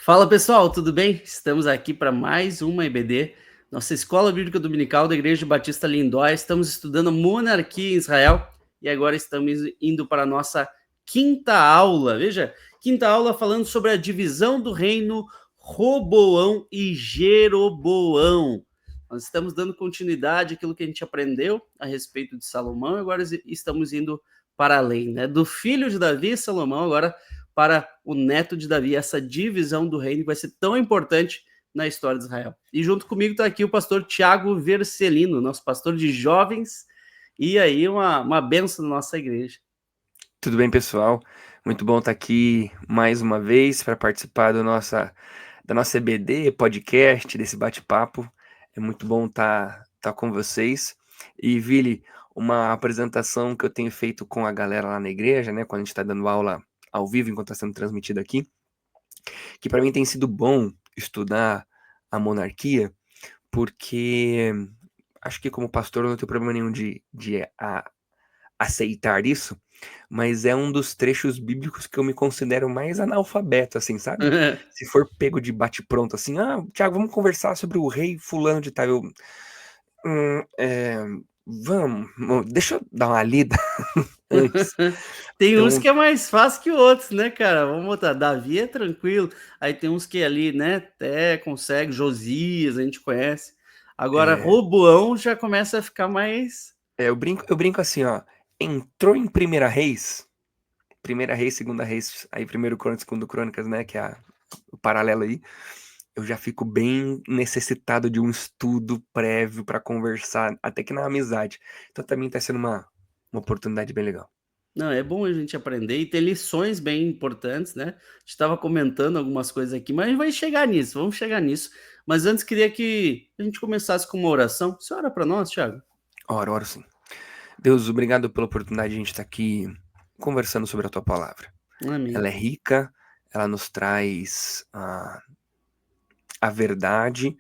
Fala pessoal, tudo bem? Estamos aqui para mais uma EBD, nossa Escola Bíblica Dominical da Igreja Batista Lindóia. Estamos estudando a monarquia em Israel e agora estamos indo para a nossa quinta aula. Veja, quinta aula falando sobre a divisão do reino Roboão e Jeroboão. Nós estamos dando continuidade àquilo que a gente aprendeu a respeito de Salomão e agora estamos indo para além, né? Do filho de Davi, Salomão, agora para o neto de Davi, essa divisão do reino que vai ser tão importante na história de Israel. E junto comigo está aqui o pastor Tiago Vercelino, nosso pastor de jovens, e aí uma benção na nossa igreja. Tudo bem, pessoal? Muito bom estar aqui mais uma vez para participar da nossa EBD, podcast, desse bate-papo. É muito bom estar com vocês. E, Vili, uma apresentação que eu tenho feito com a galera lá na igreja, né, quando a gente está dando aula ao vivo, enquanto está sendo transmitido aqui, que para mim tem sido bom estudar a monarquia, porque acho que como pastor eu não tenho problema nenhum de aceitar isso, mas é um dos trechos bíblicos que eu me considero mais analfabeto, assim, sabe? Se for pego de bate-pronto, assim, Thiago, vamos conversar sobre o rei fulano de tal. "Hum, é, vamos, deixa eu dar uma lida antes." Tem uns Então, que é mais fácil que outros, né, cara? Vamos botar, Davi é tranquilo, aí tem uns que ali, né, até consegue, Josias, a gente conhece. Agora, é, Roboão já começa a ficar mais... eu brinco assim, ó, entrou em Primeira Reis, Segunda Reis, aí Primeiro Crônicas, Segundo Crônicas, né, que é o paralelo aí, eu já fico bem necessitado de um estudo prévio para conversar, até que na amizade. Então também tá sendo uma oportunidade bem legal. Não, é bom a gente aprender e ter lições bem importantes, né? A gente estava comentando algumas coisas aqui, mas a gente vai chegar nisso, vamos chegar nisso. Mas antes queria que a gente começasse com uma oração. Você ora para nós, Thiago? Oro sim. Deus, obrigado pela oportunidade de a gente estar aqui conversando sobre a tua palavra. Ela Amém. é rica, ela nos traz a verdade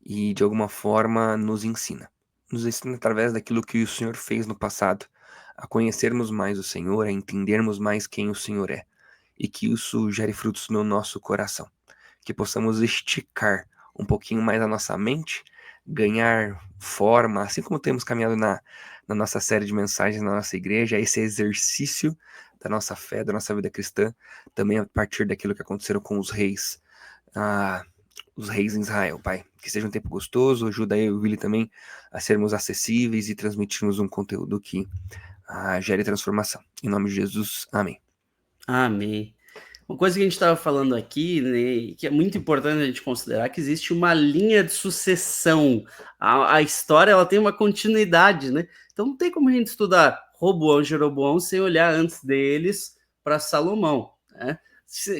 e de alguma forma nos ensina. Nos ensina através daquilo que o Senhor fez no passado, a conhecermos mais o Senhor, a entendermos mais quem o Senhor é, e que isso gere frutos no nosso coração. Que possamos esticar um pouquinho mais a nossa mente, ganhar forma, assim como temos caminhado na nossa série de mensagens na nossa igreja, esse exercício da nossa fé, da nossa vida cristã, também a partir daquilo que aconteceram com ah, os reis em Israel, Pai. Que seja um tempo gostoso, ajuda eu e o Willi também a sermos acessíveis e transmitirmos um conteúdo que gere transformação. Em nome de Jesus, amém. Amém. Uma coisa que a gente estava falando aqui, né, que é muito importante a gente considerar, que existe uma linha de sucessão. A história ela tem uma continuidade, né? Então não tem como a gente estudar Roboão e Jeroboão sem olhar antes deles para Salomão, né?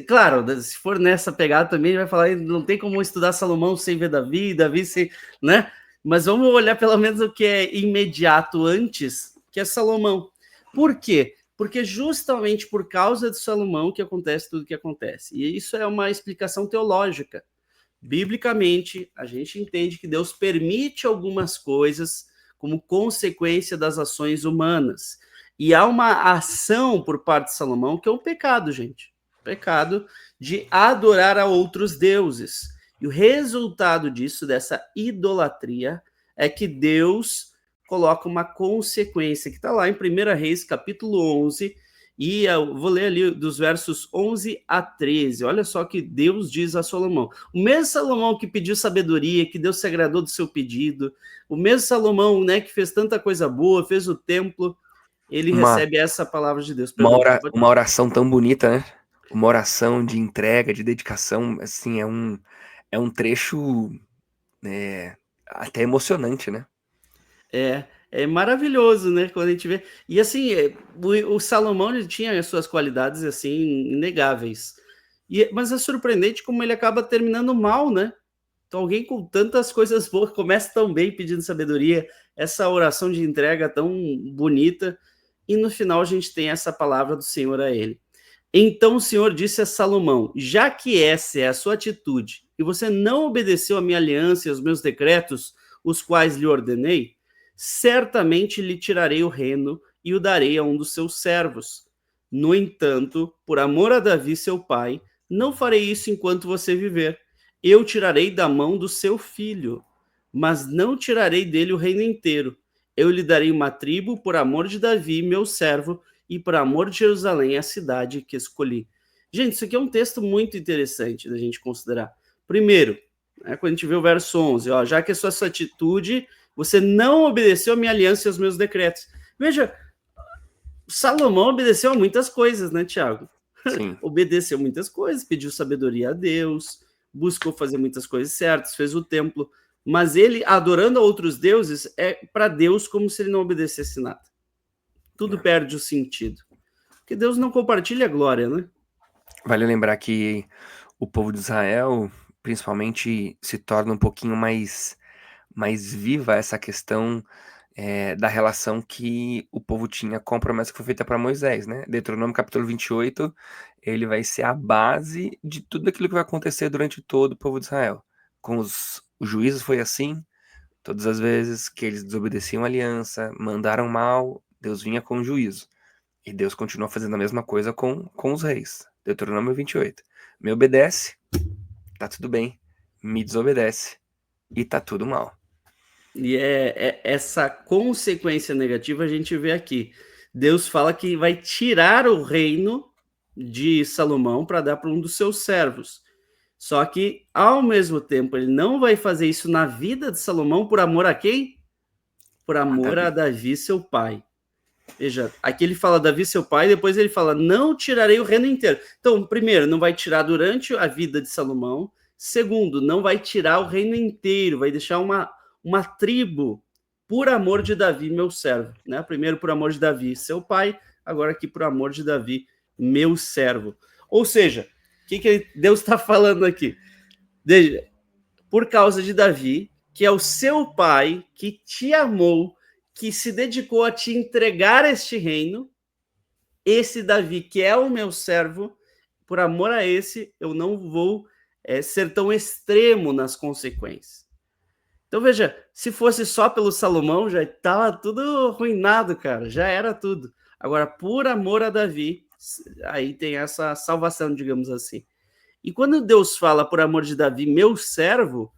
Claro, se for nessa pegada também, vai falar, não tem como estudar Salomão sem ver Davi, Davi sem, né? Mas vamos olhar pelo menos o que é imediato antes, que é Salomão. Por quê? Porque justamente por causa de Salomão que acontece tudo o que acontece. E isso é uma explicação teológica. Biblicamente, a gente entende que Deus permite algumas coisas como consequência das ações humanas. E há uma ação por parte de Salomão que é um pecado, gente. Pecado de adorar a outros deuses. E o resultado disso, dessa idolatria, é que Deus coloca uma consequência que está lá em 1 Reis, capítulo 11, e eu vou ler ali dos versos 11 a 13. Olha só que Deus diz a Salomão. O mesmo Salomão que pediu sabedoria, que Deus se agradou do seu pedido, o mesmo Salomão, né, que fez tanta coisa boa, fez o templo, ele Uma, recebe essa palavra de Deus. Perdão. uma oração tão bonita, né? Uma oração de entrega, de dedicação, assim, é um trecho até emocionante, né? É maravilhoso, né? Quando a gente vê. E assim, o Salomão ele tinha as suas qualidades assim inegáveis. Mas é surpreendente como ele acaba terminando mal, né? Então, alguém com tantas coisas boas começa tão bem pedindo sabedoria, essa oração de entrega tão bonita, e no final a gente tem essa palavra do Senhor a ele. Então o Senhor disse a Salomão: já que essa é a sua atitude, e você não obedeceu a minha aliança e aos meus decretos, os quais lhe ordenei, certamente lhe tirarei o reino e o darei a um dos seus servos. No entanto, por amor a Davi, seu pai, não farei isso enquanto você viver. Eu tirarei da mão do seu filho, mas não tirarei dele o reino inteiro. Eu lhe darei uma tribo por amor de Davi, meu servo, e por amor de Jerusalém, a cidade que escolhi. Gente, isso aqui é um texto muito interessante da gente considerar. Primeiro, quando a gente vê o verso 11, ó, já que a sua atitude, você não obedeceu a minha aliança e aos meus decretos. Veja, Salomão obedeceu a muitas coisas, né, Tiago? Sim. Obedeceu muitas coisas, pediu sabedoria a Deus, buscou fazer muitas coisas certas, fez o templo, mas ele, adorando a outros deuses, é para Deus como se ele não obedecesse nada. Tudo perde o sentido. Porque Deus não compartilha a glória, né? Vale lembrar que o povo de Israel, principalmente, se torna um pouquinho mais viva essa questão da relação que o povo tinha com a promessa que foi feita para Moisés, né? Deuteronômio capítulo 28, ele vai ser a base de tudo aquilo que vai acontecer durante todo o povo de Israel. Com os juízos foi assim, todas as vezes que eles desobedeciam a aliança, mandaram mal, Deus vinha com o juízo. E Deus continua fazendo a mesma coisa com os reis. Deuteronômio 28. Me obedece, tá tudo bem. Me desobedece e tá tudo mal. E essa consequência negativa a gente vê aqui. Deus fala que vai tirar o reino de Salomão para dar para um dos seus servos. Só que, ao mesmo tempo, ele não vai fazer isso na vida de Salomão por amor a quem? Por amor a Davi, seu pai. Veja, aqui ele fala Davi, seu pai, depois ele fala, não tirarei o reino inteiro. Então, primeiro, não vai tirar durante a vida de Salomão. Segundo, não vai tirar o reino inteiro, vai deixar uma tribo por amor de Davi, meu servo. Né? Primeiro, por amor de Davi, seu pai, agora aqui por amor de Davi, meu servo. Ou seja, o que Deus está falando aqui? Por causa de Davi, que é o seu pai, que te amou, que se dedicou a te entregar este reino, esse Davi, que é o meu servo, por amor a esse, eu não vou ser tão extremo nas consequências. Então, veja, se fosse só pelo Salomão, já estava tudo arruinado, cara, já era tudo. Agora, por amor a Davi, aí tem essa salvação, digamos assim. E quando Deus fala, por amor de Davi, meu servo,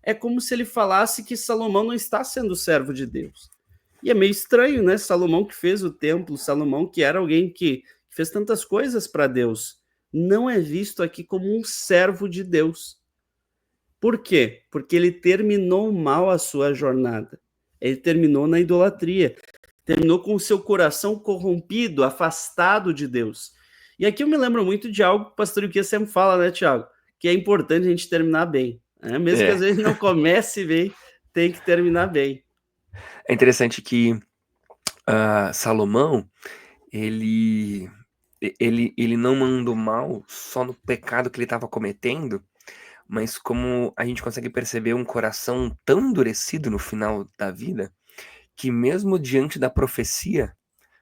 é como se ele falasse que Salomão não está sendo servo de Deus. E é meio estranho, né? Salomão que fez o templo, Salomão que era alguém que fez tantas coisas para Deus, não é visto aqui como um servo de Deus. Por quê? Porque ele terminou mal a sua jornada. Ele terminou na idolatria. Terminou com o seu coração corrompido, afastado de Deus. E aqui eu me lembro muito de algo que o pastor Iquia sempre fala, né, Tiago? Que é importante a gente terminar bem. Né? Mesmo que às vezes não comece bem, tem que terminar bem. É interessante que Salomão, ele não mandou mal só no pecado que ele estava cometendo, mas como a gente consegue perceber um coração tão endurecido no final da vida, que mesmo diante da profecia,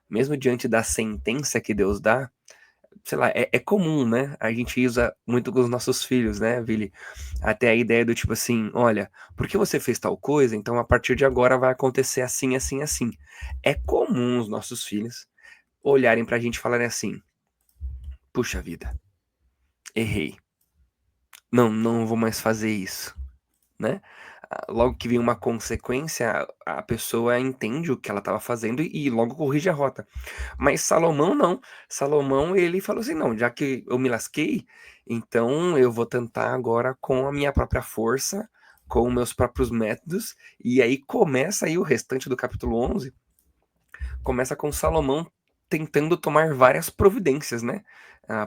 mesmo diante da sentença que Deus dá, sei lá, é comum, né? A gente usa muito com os nossos filhos, né, Vili? Até a ideia do tipo assim, olha, porque você fez tal coisa, então a partir de agora vai acontecer assim, assim, assim. É comum os nossos filhos olharem pra gente e falarem assim, puxa vida, errei. Não vou mais fazer isso, né? Logo que vem uma consequência, a pessoa entende o que ela estava fazendo e logo corrige a rota. Mas Salomão não. Salomão, ele falou assim, não, já que eu me lasquei, então eu vou tentar agora com a minha própria força, com meus próprios métodos, e aí começa aí o restante do capítulo 11, começa com Salomão tentando tomar várias providências, né?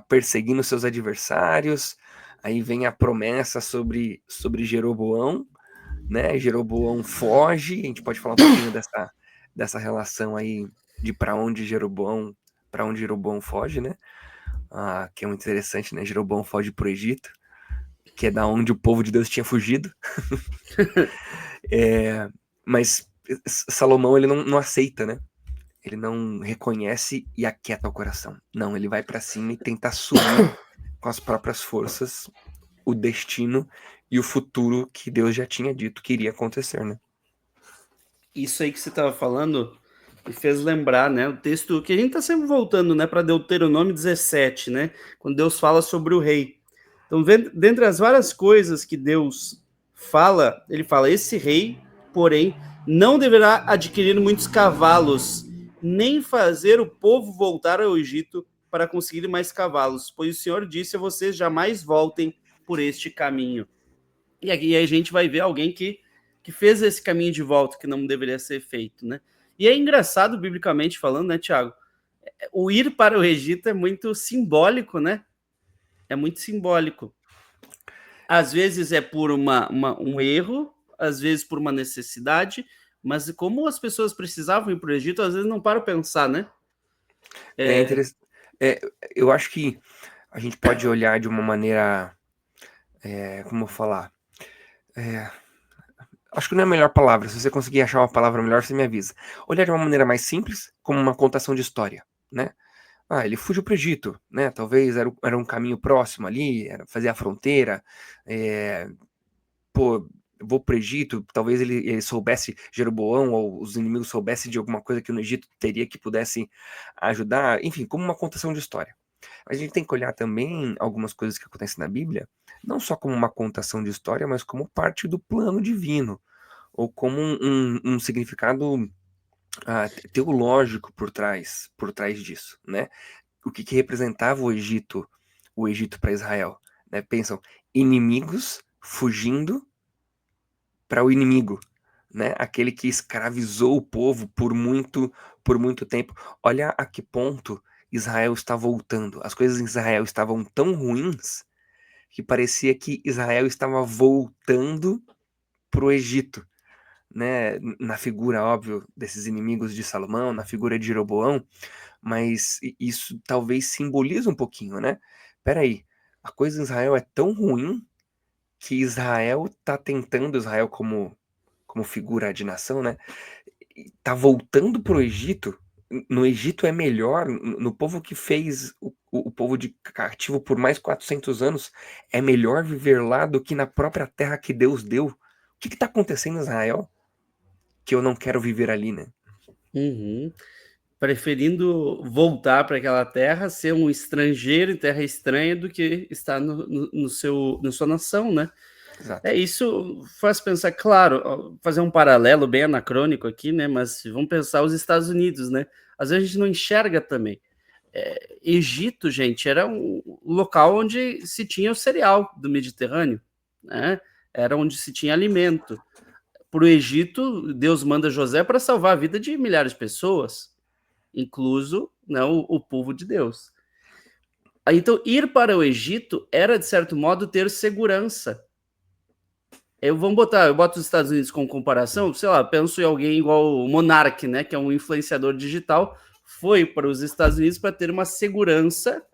Perseguindo seus adversários, aí vem a promessa sobre Jeroboão, né? Jeroboão foge, a gente pode falar um pouquinho dessa relação aí de para onde Jeroboão foge, né? Que é muito interessante, né? Jeroboão foge pro Egito, que é da onde o povo de Deus tinha fugido. Mas Salomão, ele não aceita, né? Ele não reconhece e aquieta o coração. Não, ele vai para cima e tenta assumir com as próprias forças o destino e o futuro que Deus já tinha dito que iria acontecer, né? Isso aí que você estava falando me fez lembrar, né? O texto que a gente está sempre voltando, né? Para Deuteronômio 17, né? Quando Deus fala sobre o rei. Então, dentre as várias coisas que Deus fala, ele fala: esse rei, porém, não deverá adquirir muitos cavalos, nem fazer o povo voltar ao Egito para conseguir mais cavalos, pois o Senhor disse a vocês: jamais voltem por este caminho. E aqui a gente vai ver alguém que fez esse caminho de volta que não deveria ser feito, né? E é engraçado, biblicamente falando, né, Tiago? O ir para o Egito é muito simbólico, né? É muito simbólico. Às vezes é por um erro, às vezes por uma necessidade, mas como as pessoas precisavam ir para o Egito, às vezes não para pensar, né? É interessante. Eu acho que a gente pode olhar de uma maneira, como eu falar? É, acho que não é a melhor palavra. Se você conseguir achar uma palavra melhor, você me avisa. Olhar de uma maneira mais simples, como uma contação de história, né? Ah, ele fugiu para o Egito, né? Talvez era um caminho próximo ali, fazia a fronteira. É, pô, eu vou para o Egito, talvez ele soubesse, Jeroboão ou os inimigos soubessem de alguma coisa que no Egito teria que pudesse ajudar. Enfim, como uma contação de história. Mas a gente tem que olhar também algumas coisas que acontecem na Bíblia, não só como uma contação de história, mas como parte do plano divino, ou como um significado teológico por trás disso, né? O que representava o Egito para Israel, né? Pensam, inimigos fugindo para o inimigo, né? Aquele que escravizou o povo por muito tempo. Olha a que ponto Israel está voltando. As coisas em Israel estavam tão ruins que parecia que Israel estava voltando para o Egito, né? Na figura, óbvio, desses inimigos de Salomão, na figura de Jeroboão, mas isso talvez simbolize um pouquinho, né? Peraí, a coisa em Israel é tão ruim que Israel está tentando, Israel como figura de nação, né? Tá voltando pro Egito. No Egito é melhor, no povo que fez o povo de cativo por mais 400 anos, é melhor viver lá do que na própria terra que Deus deu. O que está acontecendo em Israel que eu não quero viver ali, né? Uhum. Preferindo voltar para aquela terra, ser um estrangeiro em terra estranha, do que estar na sua nação, né? Exato. Isso faz pensar, claro, fazer um paralelo bem anacrônico aqui, né? Mas vamos pensar os Estados Unidos, né? Às vezes a gente não enxerga também. Egito, gente, era um local onde se tinha o cereal do Mediterrâneo, né? Era onde se tinha alimento. Para o Egito, Deus manda José para salvar a vida de milhares de pessoas, incluso, né, o povo de Deus. Então, ir para o Egito era, de certo modo, ter segurança. Eu boto os Estados Unidos como comparação, sei lá, penso em alguém igual o Monark, né, que é um influenciador digital, foi para os Estados Unidos para ter uma segurança,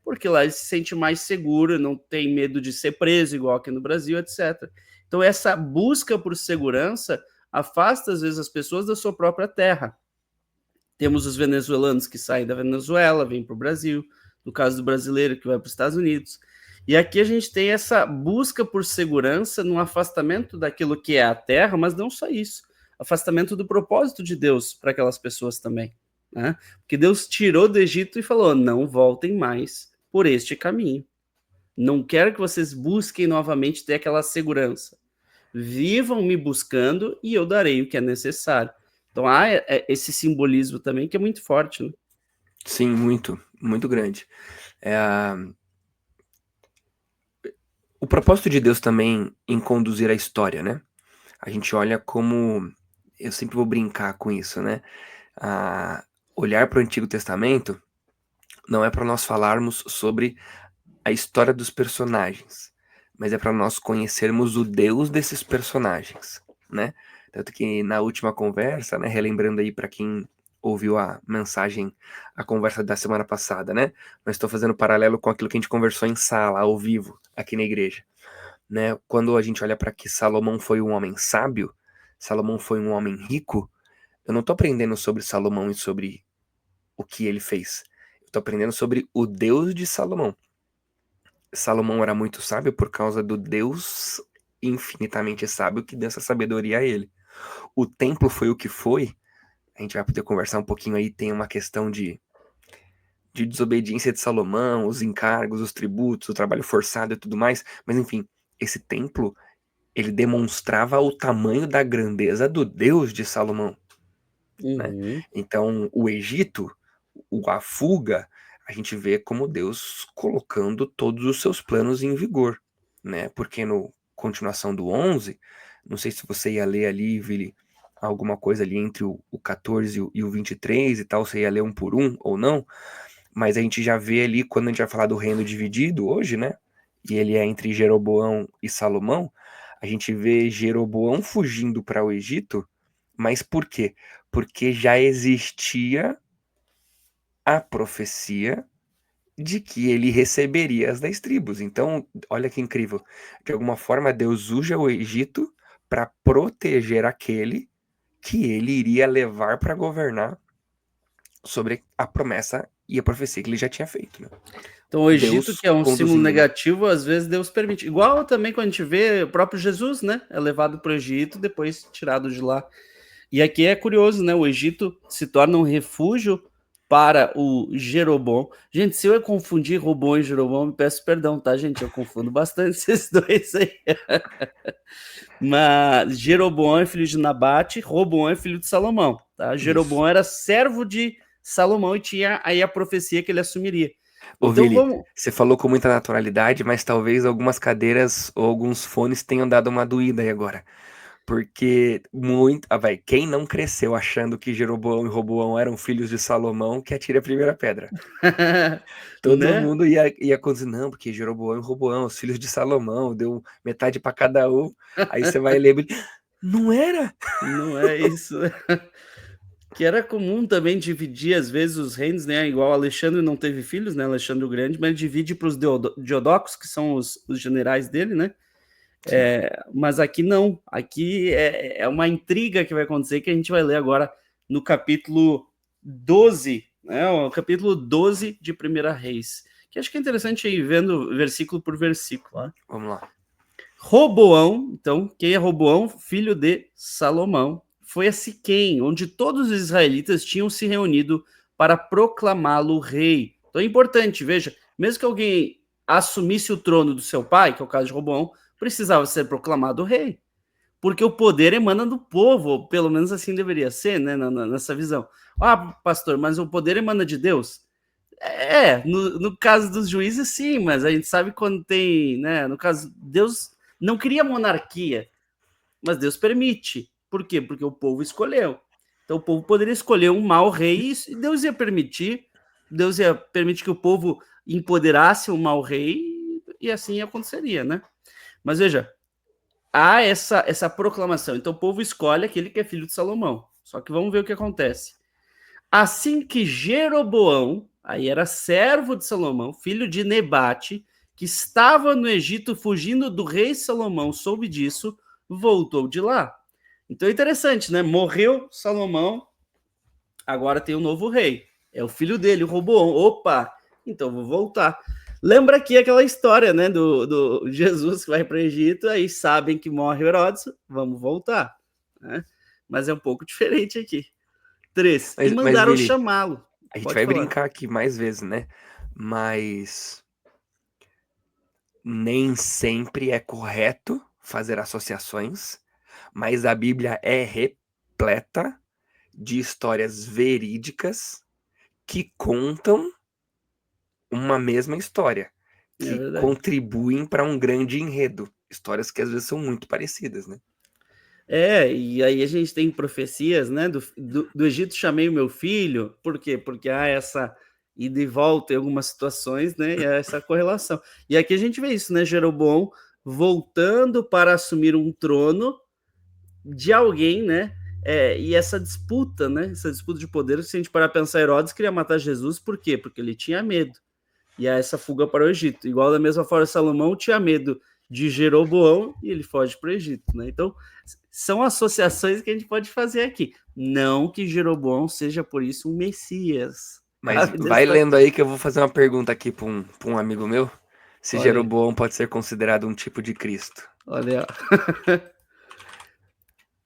porque lá ele se sente mais seguro, não tem medo de ser preso, igual aqui no Brasil, etc. Então, essa busca por segurança afasta, às vezes, as pessoas da sua própria terra. Temos os venezuelanos que saem da Venezuela, vêm para o Brasil, no caso do brasileiro que vai para os Estados Unidos. E aqui a gente tem essa busca por segurança, num afastamento daquilo que é a terra, mas não só isso, afastamento do propósito de Deus para aquelas pessoas também, né? Porque Deus tirou do Egito e falou: não voltem mais por este caminho. Não quero que vocês busquem novamente ter aquela segurança. Vivam me buscando e eu darei o que é necessário. Então há esse simbolismo também que é muito forte, né? Sim, muito, muito grande. É, o propósito de Deus também em conduzir a história, né? A gente olha como. Eu sempre vou brincar com isso, né? Olhar para o Antigo Testamento não é para nós falarmos sobre a história dos personagens, mas é para nós conhecermos o Deus desses personagens, né? Tanto que na última conversa, né, relembrando aí para quem ouviu a mensagem, a conversa da semana passada, né? Mas estou fazendo paralelo com aquilo que a gente conversou em sala, ao vivo, aqui na igreja, né? Quando a gente olha para que Salomão foi um homem sábio, Salomão foi um homem rico, eu não estou aprendendo sobre Salomão e sobre o que ele fez. Eu estou aprendendo sobre o Deus de Salomão. Salomão era muito sábio por causa do Deus infinitamente sábio que deu essa sabedoria a ele. O templo foi o que foi. A gente vai poder conversar um pouquinho aí. Tem uma questão de desobediência de Salomão, os encargos, os tributos, o trabalho forçado e tudo mais, mas enfim, esse templo, ele demonstrava o tamanho da grandeza do Deus de Salomão, né? Uhum. Então, o Egito, a fuga, a gente vê como Deus colocando todos os seus planos em vigor, né? Porque no continuação do 11, não sei se você ia ler ali, Vili, alguma coisa ali entre o 14 e o 23 e tal, você ia ler um por um ou não, mas a gente já vê ali, quando a gente vai falar do reino dividido hoje, né? E ele é entre Jeroboão e Salomão, a gente vê Jeroboão fugindo para o Egito, mas por quê? Porque já existia a profecia de que ele receberia as 10 tribos. Então, olha que incrível. De alguma forma, Deus usa o Egito para proteger aquele que ele iria levar para governar sobre a promessa e a profecia que ele já tinha feito, né? Então, o Egito, Deus que é um símbolo conduzindo, né? negativo, às vezes Deus permite. Igual também quando a gente vê o próprio Jesus, né? É levado para o Egito, depois tirado de lá. E aqui é curioso, né? O Egito se torna um refúgio para o Jeroboão. Gente, se eu confundir Roboão e Jeroboão, me peço perdão, tá, gente? Eu confundo bastante esses dois aí. Mas Jeroboão é filho de Nabate, Roboão é filho de Salomão, tá? Isso. Jeroboão era servo de Salomão e tinha aí a profecia que ele assumiria. Ô, Então Vili, vamos. você falou com muita naturalidade, mas talvez algumas cadeiras ou alguns fones tenham dado uma doída aí agora. Porque muito. Ah, vai, quem não cresceu achando que Jeroboão e Roboão eram filhos de Salomão, que atire a primeira pedra. Todo Né? mundo ia dizer, não, porque Jeroboão e Roboão, os filhos de Salomão, deu metade para cada um. Aí você vai ler, não era? Não é isso. Que era comum também dividir, às vezes, os reinos, né? Igual Alexandre não teve filhos, né? Alexandre o Grande, mas divide para os Diodocos, que são os generais dele, né? Sim. Mas aqui não. Aqui é uma intriga que vai acontecer, que a gente vai ler agora no capítulo 12, né? O capítulo 12 de Primeira Reis. Que acho que é interessante ir vendo versículo por versículo. Né? Vamos lá. Roboão, então, quem é Roboão? Filho de Salomão. Foi a Siquém, onde todos os israelitas tinham se reunido para proclamá-lo rei. Então é importante, veja, mesmo que alguém assumisse o trono do seu pai, que é o caso de Roboão, precisava ser proclamado rei. Porque o poder emana do povo, pelo menos assim deveria ser, né, nessa visão. Ah, pastor, mas o poder emana de Deus? No caso dos juízes, sim, mas a gente sabe quando tem, né? No caso, Deus não queria monarquia, mas Deus permite. Por quê? Porque o povo escolheu. Então o povo poderia escolher um mau rei e Deus ia permitir. Deus ia permitir que o povo empoderasse um mau rei e assim aconteceria, né? Mas veja, há essa proclamação. Então o povo escolhe aquele que é filho de Salomão. Só que vamos ver o que acontece. Assim que Jeroboão, aí era servo de Salomão, filho de Nebate, que estava no Egito fugindo do rei Salomão, soube disso, voltou de lá. Então é interessante, né? Morreu Salomão, agora tem um novo rei. É o filho dele, o Roboão. Opa, então vou voltar. Lembra aqui aquela história, né, do Jesus que vai para o Egito, aí sabem que morre Herodes, vamos voltar. Né? Mas é um pouco diferente aqui. 3. E Mas mandaram Vili, chamá-lo. a gente Pode vai falar. brincar aqui mais vezes, né? Mas nem sempre é correto fazer associações, mas a Bíblia é repleta de histórias verídicas que contam uma mesma história, É que verdade. contribuem para um grande enredo. Histórias que às vezes são muito parecidas, né? E aí a gente tem profecias, né? Do Egito chamei o meu filho. Por quê? Porque há essa ida e volta em algumas situações, né? E há essa correlação. E aqui a gente vê isso, né? Jeroboão voltando para assumir um trono de alguém, né? E essa disputa, né? Essa disputa de poder, se a gente parar para pensar, Herodes queria matar Jesus, por quê? Porque ele tinha medo. E há essa fuga para o Egito. Igual da mesma forma, Salomão tinha medo de Jeroboão e ele foge para o Egito. Né? Então, são associações que a gente pode fazer aqui. Não que Jeroboão seja, por isso, um Messias. Mas Cabe vai lendo destacar. aí que eu vou fazer uma pergunta aqui para um amigo meu. Se Olha aí, Jeroboão pode ser considerado um tipo de Cristo. olha.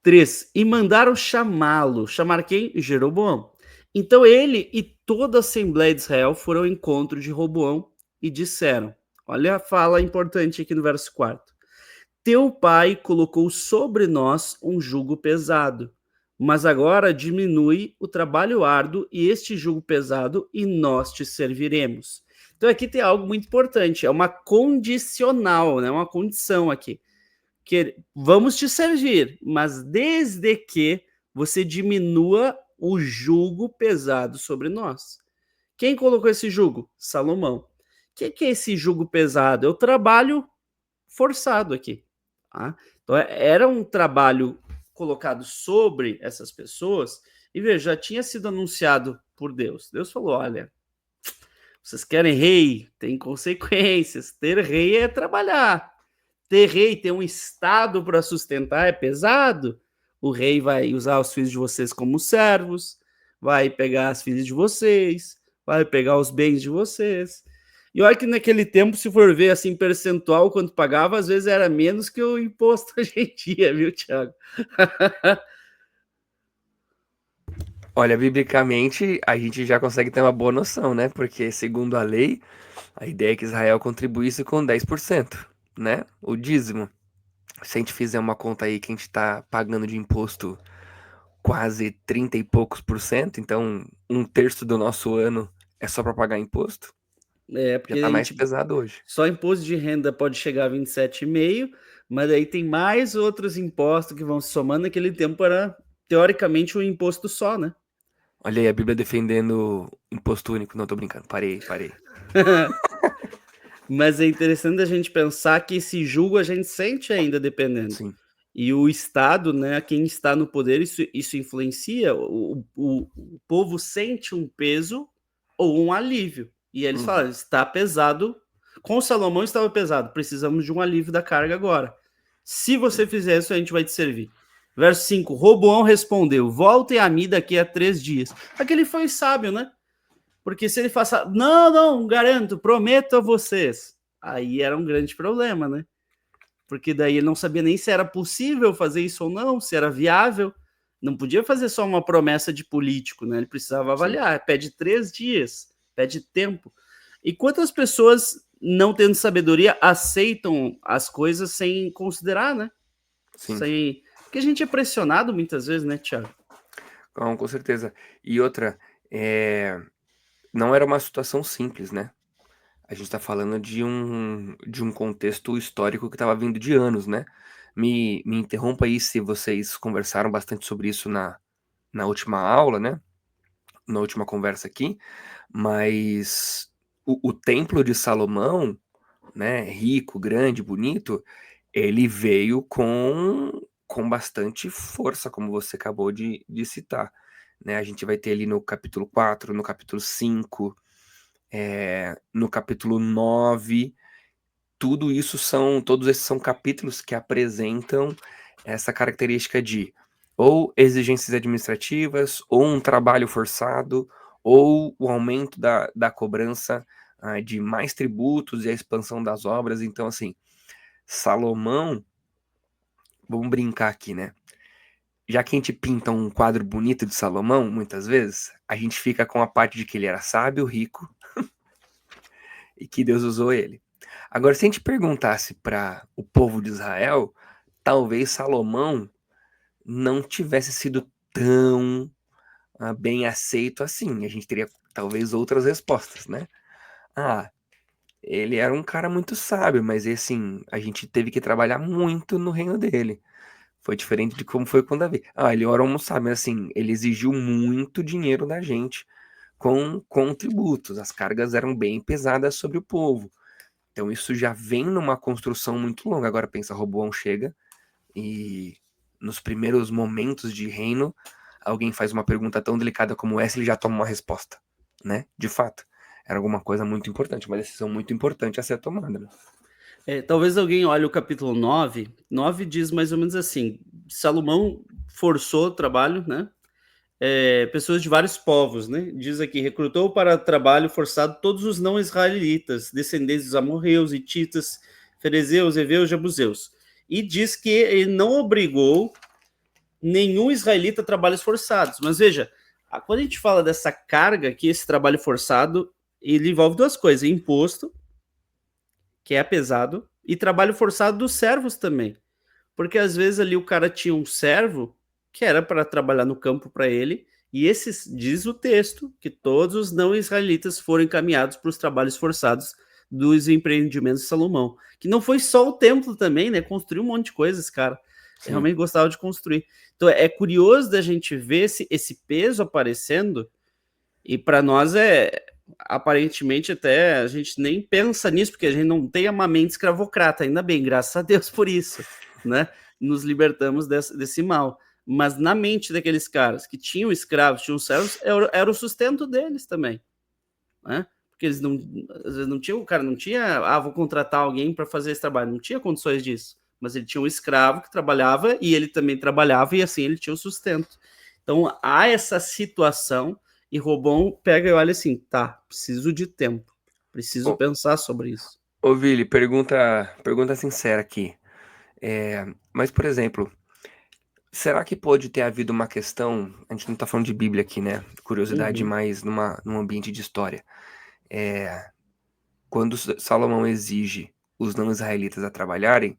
3. E mandaram chamá-lo. Chamar quem? Jeroboão. Então ele e toda a Assembleia de Israel foram ao encontro de Roboão e disseram, olha a fala importante aqui no verso 4. Teu pai colocou sobre nós um jugo pesado, mas agora diminui o trabalho árduo e este jugo pesado e nós te serviremos. Então aqui tem algo muito importante, é uma condicional, né? Uma condição aqui. Que vamos te servir, mas desde que você diminua o jugo pesado sobre nós. Quem colocou esse jugo? Salomão. O que é esse jugo pesado? É o trabalho forçado aqui. Tá? Então, era um trabalho colocado sobre essas pessoas, e veja, já tinha sido anunciado por Deus. Deus falou: olha, vocês querem rei, tem consequências. Ter rei é trabalhar. Ter rei, ter um estado para sustentar é pesado. O rei vai usar os filhos de vocês como servos, vai pegar as filhas de vocês, vai pegar os bens de vocês. E olha que naquele tempo, se for ver assim, percentual, quanto pagava, às vezes era menos que o imposto hoje em dia, viu, Thiago? Olha, biblicamente, a gente já consegue ter uma boa noção, né? Porque, segundo a lei, a ideia é que Israel contribuísse com 10%, né? O dízimo. Se a gente fizer uma conta aí que a gente tá pagando de imposto quase 30 e poucos por cento, então um terço do nosso ano é só para pagar imposto, É, já porque tá a mais gente pesado hoje. só imposto de renda pode chegar a 27,5, mas aí tem mais outros impostos que vão se somando. Naquele tempo era, teoricamente, um imposto só, né? Olha aí a Bíblia defendendo imposto único. Não, tô brincando. Parei. Mas é interessante a gente pensar que esse julgo a gente sente ainda dependendo. Sim, E o Estado, né, quem está no poder, isso influencia. O povo sente um peso ou um alívio. E eles uhum, falam, está pesado. Com Salomão estava pesado, precisamos de um alívio da carga agora. Se você fizer isso, a gente vai te servir. Verso 5, Roboão respondeu, voltem a mim daqui a 3 dias. Aquele foi sábio, né? Porque se ele faça, não, garanto, prometo a vocês. Aí era um grande problema, né? Porque daí ele não sabia nem se era possível fazer isso ou não, se era viável. Não podia fazer só uma promessa de político, né? Ele precisava sim, avaliar. Pede 3 dias, pede tempo. E quantas pessoas, não tendo sabedoria, aceitam as coisas sem considerar, né? sim. Sem. Porque a gente é pressionado muitas vezes, né, Thiago? Com certeza. E outra, não era uma situação simples, né? A gente tá falando de um contexto histórico que estava vindo de anos, né? Me interrompa aí se vocês conversaram bastante sobre isso na última aula, né? Na última conversa aqui, mas o Templo de Salomão, né, rico, grande, bonito, ele veio com bastante força, como você acabou de citar, né? A gente vai ter ali no capítulo 4, no capítulo 5, no capítulo 9, todos esses são capítulos que apresentam essa característica de ou exigências administrativas, ou um trabalho forçado, ou o aumento da cobrança de mais tributos e a expansão das obras. Então, assim, Salomão, vamos brincar aqui, né? Já que a gente pinta um quadro bonito de Salomão, muitas vezes, a gente fica com a parte de que ele era sábio, rico e que Deus usou ele. Agora, se a gente perguntasse para o povo de Israel, talvez Salomão não tivesse sido tão bem aceito assim. A gente teria talvez outras respostas, né? Ah, ele era um cara muito sábio, mas assim, a gente teve que trabalhar muito no reino dele. Foi diferente de como foi com Davi. Ah, ele era um sábio, mas assim, ele exigiu muito dinheiro da gente com tributos. As cargas eram bem pesadas sobre o povo. Então isso já vem numa construção muito longa. Agora pensa, Roboão chega e nos primeiros momentos de reino, alguém faz uma pergunta tão delicada como essa, ele já toma uma resposta, né? De fato, era alguma coisa muito importante, uma decisão muito importante a ser tomada, né? Talvez alguém olhe o capítulo 9. 9 diz mais ou menos assim: Salomão forçou o trabalho, né? Pessoas de vários povos, né? Diz aqui: recrutou para trabalho forçado todos os não israelitas, descendentes dos amorreus, hititas, ferezeus, heveus, jebuseus. E diz que ele não obrigou nenhum israelita a trabalhos forçados. Mas veja, quando a gente fala dessa carga aqui, esse trabalho forçado, ele envolve duas coisas: imposto, que é pesado, e trabalho forçado dos servos também. Porque às vezes ali o cara tinha um servo que era para trabalhar no campo para ele, e esses, diz o texto, que todos os não israelitas foram encaminhados para os trabalhos forçados dos empreendimentos de Salomão. Que não foi só o templo também, né? Construiu um monte de coisas, cara. Sim. Realmente gostava de construir. Então é curioso da gente ver esse peso aparecendo, e para nós aparentemente até a gente nem pensa nisso, porque a gente não tem uma mente escravocrata, ainda bem, graças a Deus por isso, né? Nos libertamos desse mal. Mas na mente daqueles caras que tinham escravos, tinham servos, era o sustento deles também, né? Porque eles não, às vezes não tinham, o cara não tinha, vou contratar alguém para fazer esse trabalho, não tinha condições disso, mas ele tinha um escravo que trabalhava e ele também trabalhava, e assim ele tinha o sustento. Então há essa situação, e Robão pega e olha assim, tá, preciso de tempo, preciso Ô, pensar sobre isso. ô Vili, pergunta sincera aqui. Mas, por exemplo, será que pode ter havido uma questão? A gente não tá falando de Bíblia aqui, né? Curiosidade Uhum, mais num ambiente de história. É, quando Salomão exige os não israelitas a trabalharem,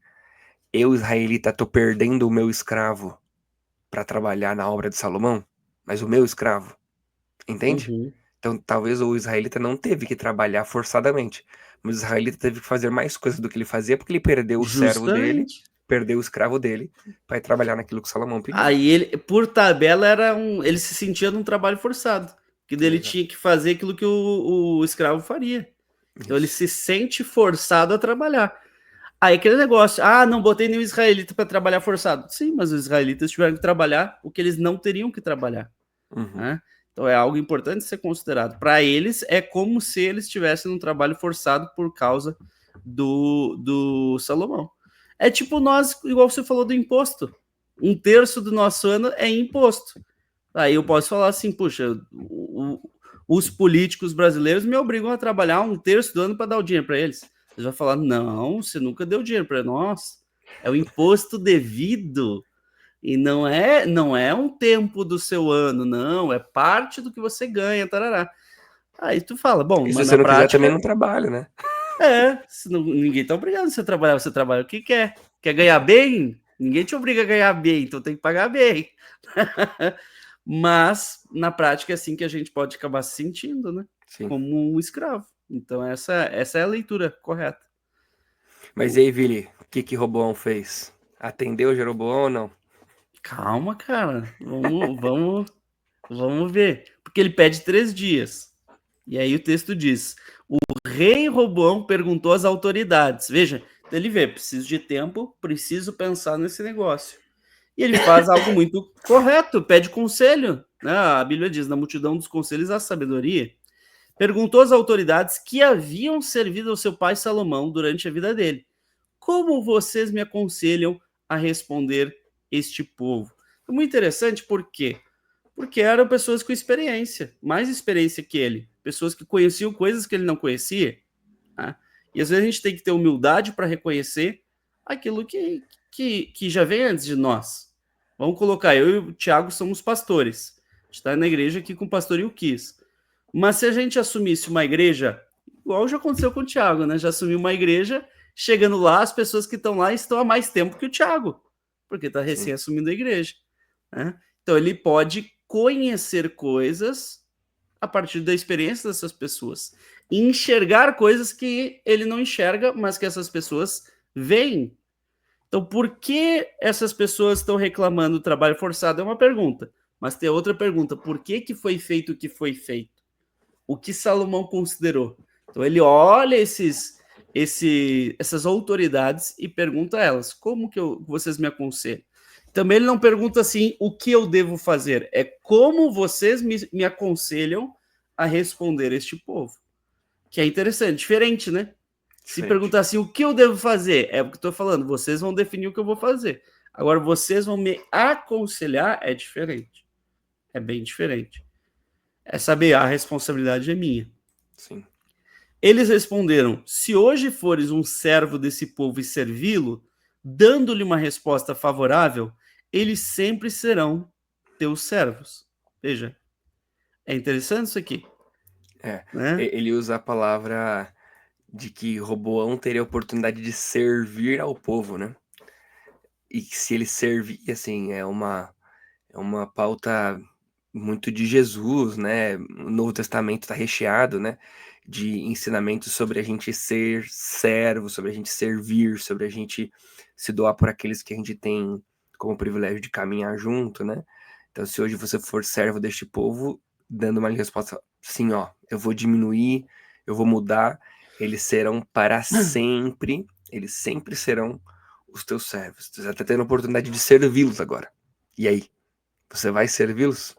eu, israelita, tô perdendo o meu escravo para trabalhar na obra de Salomão, mas o meu escravo, entende? uhum. Então, talvez o israelita não teve que trabalhar forçadamente, mas o israelita teve que fazer mais coisas do que ele fazia porque ele perdeu o servo dele, Justamente. perdeu o escravo dele para ir trabalhar naquilo que Salomão pediu. Aí ele, por tabela, ele se sentia num trabalho forçado, que dele Exato. tinha que fazer aquilo que o escravo faria. Então ele Isso. se sente forçado a trabalhar. Aí aquele negócio, não botei nenhum israelita para trabalhar forçado. Sim, mas os israelitas tiveram que trabalhar o que eles não teriam que trabalhar, Uhum. né? Então é algo importante ser considerado. Para eles é como se eles estivessem num trabalho forçado por causa do Salomão. É tipo nós, igual você falou do imposto. Um terço do nosso ano é imposto. Aí eu posso falar assim, puxa, os políticos brasileiros me obrigam a trabalhar um terço do ano para dar o dinheiro para eles. Eles vão falar, não, você nunca deu dinheiro para nós. É o imposto devido. E não é um tempo do seu ano, não. É parte do que você ganha, tarará. Aí tu fala, bom, E se mas você na não quiser, também prática, não trabalha, né? ninguém tá obrigado a você trabalhar. Você trabalha o que quer. Quer ganhar bem? Ninguém te obriga a ganhar bem, então tem que pagar bem. Mas, na prática, é assim que a gente pode acabar se sentindo, né? Sim. Como um escravo. Então, essa é a leitura correta. Mas e aí, Vili, o que que Roboão fez? Atendeu Jeroboão ou não? Calma, cara. Vamos ver. Porque ele pede 3 dias. E aí o texto diz: o rei Roboão perguntou às autoridades. Veja, então ele vê, preciso de tempo, preciso pensar nesse negócio. E ele faz algo muito correto, pede conselho. Né? A Bíblia diz: na multidão dos conselhos há sabedoria. Perguntou às autoridades que haviam servido ao seu pai Salomão durante a vida dele: como vocês me aconselham a responder este povo? É muito interessante, por quê? Porque eram pessoas com experiência, mais experiência que ele, pessoas que conheciam coisas que ele não conhecia. Né? E às vezes a gente tem que ter humildade para reconhecer aquilo que já vem antes de nós. Vamos colocar, eu e o Tiago somos pastores. A gente está na igreja aqui com o pastor Ilquis. Mas se a gente assumisse uma igreja, igual já aconteceu com o Tiago, né? Já assumiu uma igreja, chegando lá, as pessoas que estão lá estão há mais tempo que o Tiago, porque está recém Sim. assumindo a igreja. Né? Então ele pode conhecer coisas a partir da experiência dessas pessoas, e enxergar coisas que ele não enxerga, mas que essas pessoas veem. Então, por que essas pessoas estão reclamando do trabalho forçado? É uma pergunta. Mas tem outra pergunta: por que foi feito o que foi feito? O que Salomão considerou? Então, ele olha essas autoridades e pergunta a elas: como que vocês me aconselham? Também ele não pergunta assim o que eu devo fazer, é como vocês me aconselham a responder este povo. Que é interessante, diferente, né? Se Diferente. perguntar assim o que eu devo fazer, é o que eu estou falando, vocês vão definir o que eu vou fazer. Agora, vocês vão me aconselhar, é diferente. É bem diferente. É saber, a responsabilidade é minha. Sim. Eles responderam: se hoje fores um servo desse povo e servi-lo, dando-lhe uma resposta favorável, eles sempre serão teus servos. Veja, É interessante isso aqui, É, né? ele usa a palavra de que Roboão teria a oportunidade de servir ao povo, né? E que se ele servir, assim, é uma pauta muito de Jesus, né? O Novo Testamento está recheado, né? De ensinamentos sobre a gente ser servo, sobre a gente servir, sobre a gente se doar por aqueles que a gente tem como privilégio de caminhar junto, né? Então, se hoje você for servo deste povo, dando uma resposta assim, ó, eu vou diminuir, eu vou mudar, eles serão para sempre, eles sempre serão os teus servos. Você está tendo a oportunidade de servi-los agora. E aí? Você vai servi-los?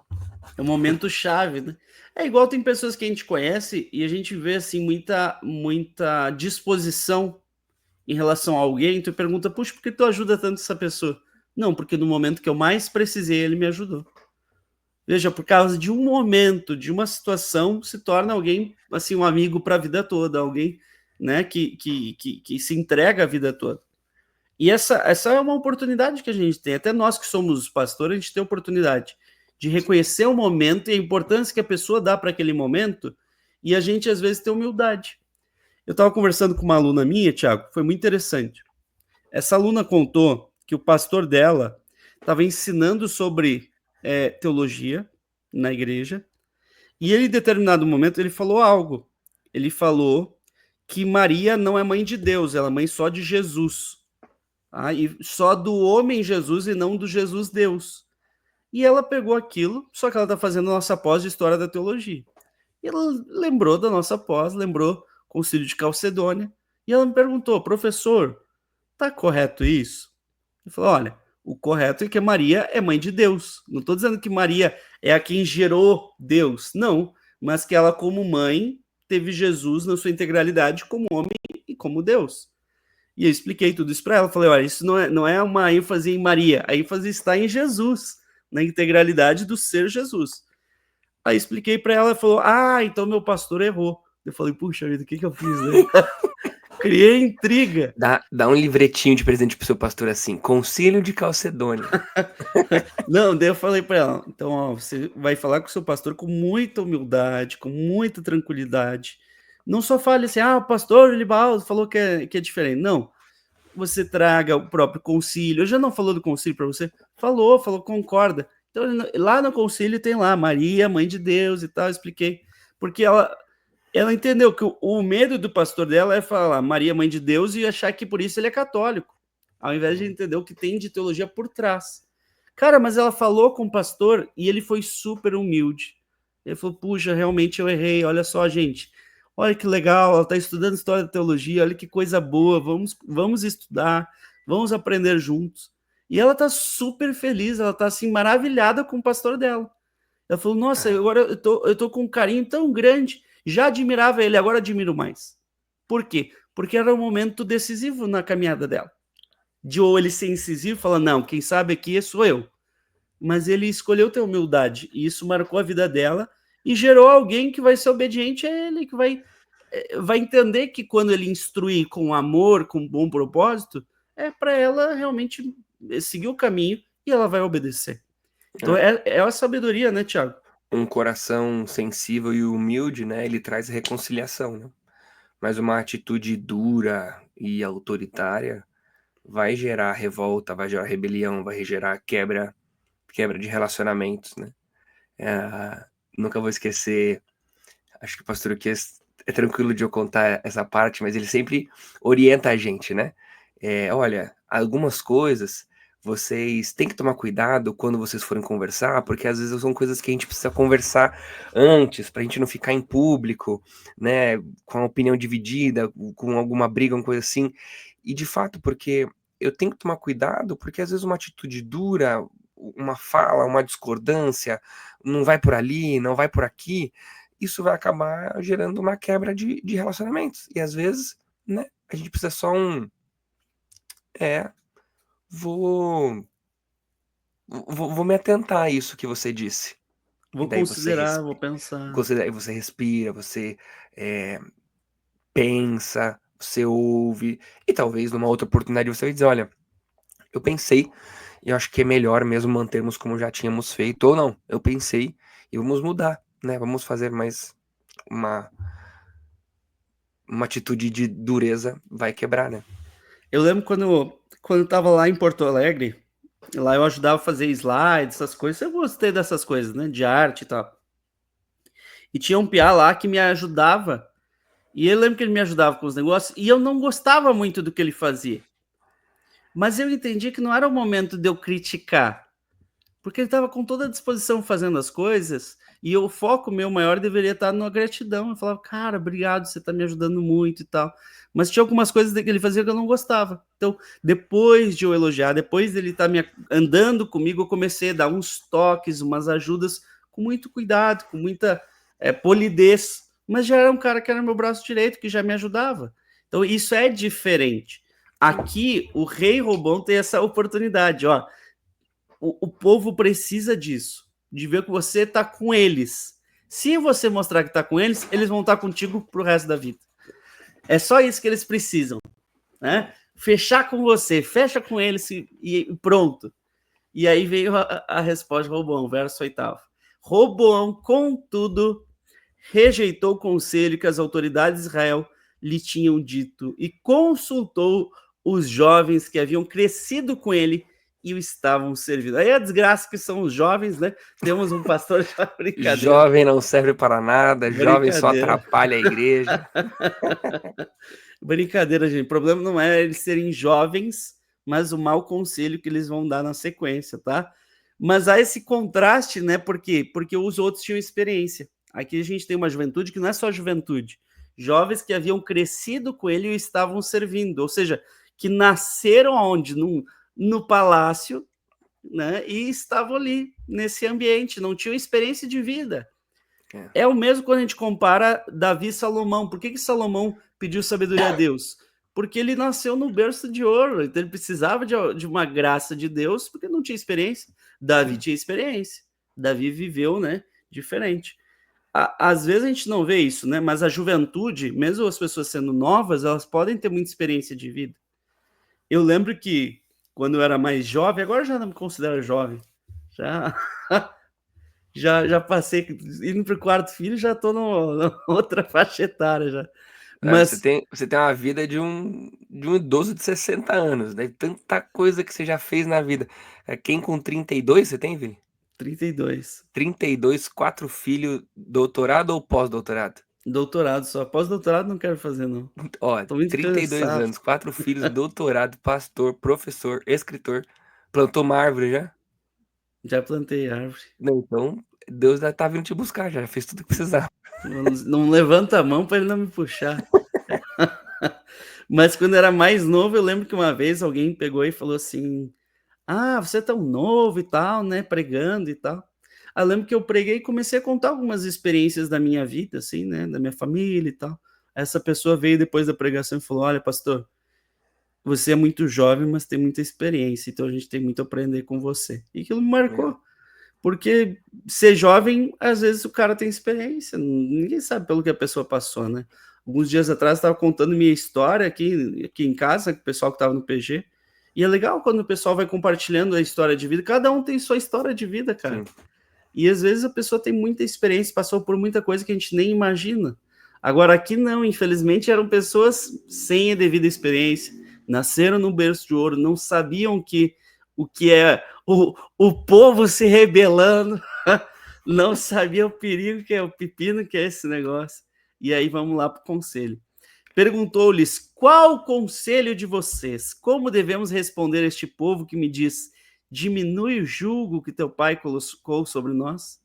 É um momento chave, né? É igual tem pessoas que a gente conhece e a gente vê assim muita disposição em relação a alguém, tu pergunta, puxa, por que tu ajuda tanto essa pessoa? Não, porque no momento que eu mais precisei, ele me ajudou. Veja, por causa de um momento, de uma situação, se torna alguém, assim, um amigo para a vida toda, alguém, né, que se entrega a vida toda. E essa é uma oportunidade que a gente tem. Até nós que somos pastores, a gente tem a oportunidade de reconhecer o momento e a importância que a pessoa dá para aquele momento, e a gente, às vezes, tem humildade. Eu estava conversando com uma aluna minha, Thiago, foi muito interessante. Essa aluna contou que o pastor dela estava ensinando sobre teologia na igreja, e ele, em determinado momento, ele falou algo. Ele falou que Maria não é mãe de Deus, ela é mãe só de Jesus. E só do homem Jesus e não do Jesus Deus. E ela pegou aquilo, só que ela está fazendo a nossa pós de História da Teologia. E ela lembrou da nossa pós, lembrou o Concílio de Calcedônia, e ela me perguntou, professor, tá correto isso? Ele falou, olha, o correto é que Maria é mãe de Deus. Não estou dizendo que Maria é a quem gerou Deus, não, mas que ela, como mãe, teve Jesus na sua integralidade como homem e como Deus. E eu expliquei tudo isso para ela. Falei, olha, isso não é uma ênfase em Maria, a ênfase está em Jesus, na integralidade do ser Jesus. Aí expliquei para ela, ela falou, então meu pastor errou. Eu falei, puxa vida, o que eu fiz, né? Criei intriga. Dá um livretinho de presente pro seu pastor assim, Concílio de Calcedônia. Não, daí eu falei para ela, então, ó, você vai falar com o seu pastor com muita humildade, com muita tranquilidade. Não só fale assim, o pastor Libaldo falou que é diferente. Não, você traga o próprio concílio. Eu já não falou do concílio para você? Falou, concorda. Então, lá no concílio tem lá, Maria, mãe de Deus e tal, eu expliquei. Porque ela entendeu que o medo do pastor dela é falar Maria, mãe de Deus, e achar que por isso ele é católico, ao invés de entender o que tem de teologia por trás. Cara, mas ela falou com o pastor e ele foi super humilde. Ele falou, puxa, realmente eu errei, olha só, gente. Olha que legal, ela está estudando história da teologia, olha que coisa boa, vamos estudar, vamos aprender juntos. E ela está super feliz, ela está assim, maravilhada com o pastor dela. Ela falou, nossa, agora eu tô com um carinho tão grande, já admirava ele, agora admiro mais. Por quê? Porque era um momento decisivo na caminhada dela. De ou ele ser incisivo e falar, não, quem sabe aqui sou eu. Mas ele escolheu ter humildade, e isso marcou a vida dela, e gerou alguém que vai ser obediente a ele, que vai entender que quando ele instruir com amor, com bom propósito, é para ela realmente seguir o caminho e ela vai obedecer. Então é a sabedoria, né, Tiago? Um coração sensível e humilde, né? Ele traz reconciliação, né? Mas uma atitude dura e autoritária vai gerar revolta, vai gerar rebelião, vai gerar quebra de relacionamentos, né? Nunca vou esquecer, acho que o pastor Uquias é tranquilo de eu contar essa parte, mas ele sempre orienta a gente, né? Olha, algumas coisas vocês têm que tomar cuidado quando vocês forem conversar, porque às vezes são coisas que a gente precisa conversar antes, para a gente não ficar em público, né? Com a opinião dividida, com alguma briga, uma coisa assim. E de fato, porque eu tenho que tomar cuidado, porque às vezes uma atitude dura, uma fala, uma discordância, não vai por ali, não vai por aqui, isso vai acabar gerando uma quebra de relacionamentos. E às vezes, né, a gente precisa só vou, vou me atentar a isso que você disse. E Vou daí você considerar, vou pensar. você respira, você pensa, você ouve, e talvez numa outra oportunidade você vai dizer, olha, eu pensei, e eu acho que é melhor mesmo mantermos como já tínhamos feito, ou não, eu pensei e vamos mudar. né? Vamos fazer mais uma, uma atitude de dureza, vai quebrar, né? Eu lembro quando eu tava lá em Porto Alegre, lá eu ajudava a fazer slides, essas coisas. Eu gostei dessas coisas, né? De arte e tal. E tinha um piá lá que me ajudava. E eu lembro que ele me ajudava com os negócios. E eu não gostava muito do que ele fazia. Mas eu entendi que não era o momento de eu criticar. Porque ele estava com toda a disposição fazendo as coisas. E o foco meu maior deveria estar na gratidão. Eu falava, cara, obrigado, você está me ajudando muito e tal. Mas tinha algumas coisas que ele fazia que eu não gostava. Então, depois de eu elogiar, depois dele estar andando comigo, eu comecei a dar uns toques, umas ajudas com muito cuidado, com muita polidez. Mas já era um cara que era meu braço direito, que já me ajudava. Então, isso é diferente. Aqui, o Rei Robão tem essa oportunidade, ó. O povo precisa disso, de ver que você está com eles. Se você mostrar que está com eles, eles vão estar contigo pro resto da vida. É só isso que eles precisam, né? Fechar com você, fecha com eles e pronto. E aí veio a resposta de Roboão, verso 8º. Roboão, contudo, rejeitou o conselho que as autoridades de Israel lhe tinham dito e consultou os jovens que haviam crescido com ele e o estavam servindo. Aí a desgraça que são os jovens, né? Temos um pastor já brincadeira. Jovem não serve para nada, jovem só atrapalha a igreja. Brincadeira, gente. O problema não é eles serem jovens, mas o mau conselho que eles vão dar na sequência, tá? Mas há esse contraste, né? Por quê? Porque os outros tinham experiência. Aqui a gente tem uma juventude que não é só juventude. Jovens que haviam crescido com ele e estavam servindo. Ou seja, que nasceram onde? No palácio, né? E estavam ali, nesse ambiente. Não tinham experiência de vida. É o mesmo quando a gente compara Davi e Salomão. Por que Salomão pediu sabedoria a Deus? Porque ele nasceu no berço de ouro, então ele precisava de uma graça de Deus, porque não tinha experiência. Davi tinha experiência. Davi viveu, né, diferente. Às vezes a gente não vê isso, né, mas a juventude, mesmo as pessoas sendo novas, elas podem ter muita experiência de vida. Eu lembro que quando eu era mais jovem, agora eu já não me considero jovem, já passei, indo para o quarto filho, já estou na outra faixa etária já. Mas você tem uma vida de um idoso de 60 anos, né? Tanta coisa que você já fez na vida. Quem com 32 você tem, Vini? 32. 32, 4 filhos, doutorado ou pós-doutorado? Doutorado só. Pós-doutorado não quero fazer, não. Ó, Tô muito 32 cansado. anos, 4 filhos, doutorado, pastor, professor, escritor. Plantou uma árvore já? Já plantei árvore. Não, então Deus já tá vindo te buscar, já fez tudo que precisava. Não levanta a mão para ele não me puxar. Mas quando eu era mais novo, eu lembro que uma vez alguém pegou e falou assim: ah, você é tão novo e tal, né? Pregando e tal. Eu lembro que eu preguei e comecei a contar algumas experiências da minha vida, assim, né? Da minha família e tal. Essa pessoa veio depois da pregação e falou: olha, pastor, você é muito jovem, mas tem muita experiência, então a gente tem muito a aprender com você. E aquilo me marcou. Porque ser jovem, às vezes o cara tem experiência, ninguém sabe pelo que a pessoa passou, né? Alguns dias atrás eu estava contando minha história aqui em casa, com o pessoal que estava no PG, e é legal quando o pessoal vai compartilhando a história de vida, cada um tem sua história de vida, cara. Sim. E às vezes a pessoa tem muita experiência, passou por muita coisa que a gente nem imagina. Agora aqui não, infelizmente eram pessoas sem a devida experiência, nasceram no berço de ouro, não sabiam o que é o povo se rebelando, não sabia o perigo que é o pepino que é esse negócio. E aí vamos lá para o conselho. Perguntou-lhes: qual o conselho de vocês? Como devemos responder a este povo que me diz: diminui o jugo que teu pai colocou sobre nós?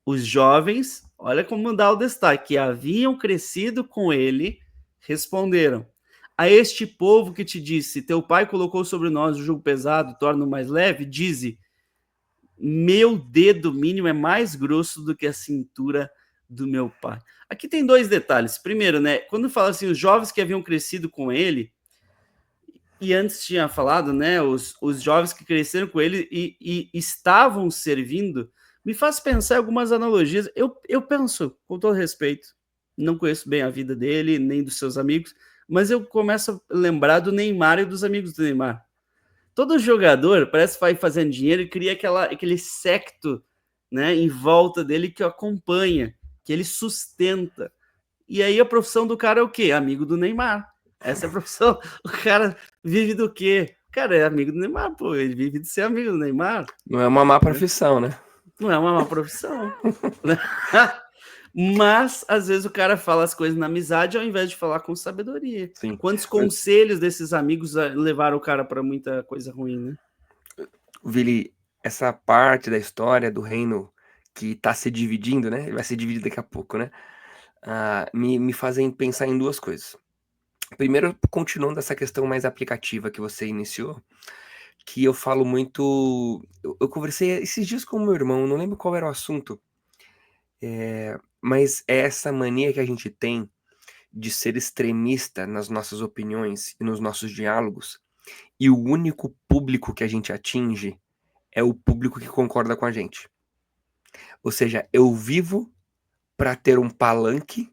Os jovens, olha como dá o destaque, que haviam crescido com ele, responderam: a este povo que te disse, teu pai colocou sobre nós o jugo pesado, torna-o mais leve, dize: meu dedo mínimo é mais grosso do que a cintura do meu pai. Aqui tem dois detalhes. Primeiro, né, quando fala assim, os jovens que haviam crescido com ele, e antes tinha falado, né, os jovens que cresceram com ele e estavam servindo, me faz pensar algumas analogias. Eu penso, com todo respeito, não conheço bem a vida dele, nem dos seus amigos, mas eu começo a lembrar do Neymar e dos amigos do Neymar. Todo jogador parece que vai fazendo dinheiro e cria aquele secto né, em volta dele que o acompanha, que ele sustenta. E aí a profissão do cara é o quê? Amigo do Neymar. Essa é a profissão. O cara vive do quê? O cara é amigo do Neymar, pô. Ele vive de ser amigo do Neymar. Não é uma má profissão, né? Não é uma má profissão. Mas, às vezes, o cara fala as coisas na amizade ao invés de falar com sabedoria. Sim. Quantos conselhos desses amigos levaram o cara para muita coisa ruim, né? Vili, essa parte da história do reino que tá se dividindo, né? Vai se dividir daqui a pouco, né? Me fazem pensar em duas coisas. Primeiro, continuando essa questão mais aplicativa que você iniciou, que eu falo muito. Eu conversei esses dias com o meu irmão, não lembro qual era o assunto, mas é essa mania que a gente tem de ser extremista nas nossas opiniões e nos nossos diálogos, e o único público que a gente atinge é o público que concorda com a gente. Ou seja, eu vivo para ter um palanque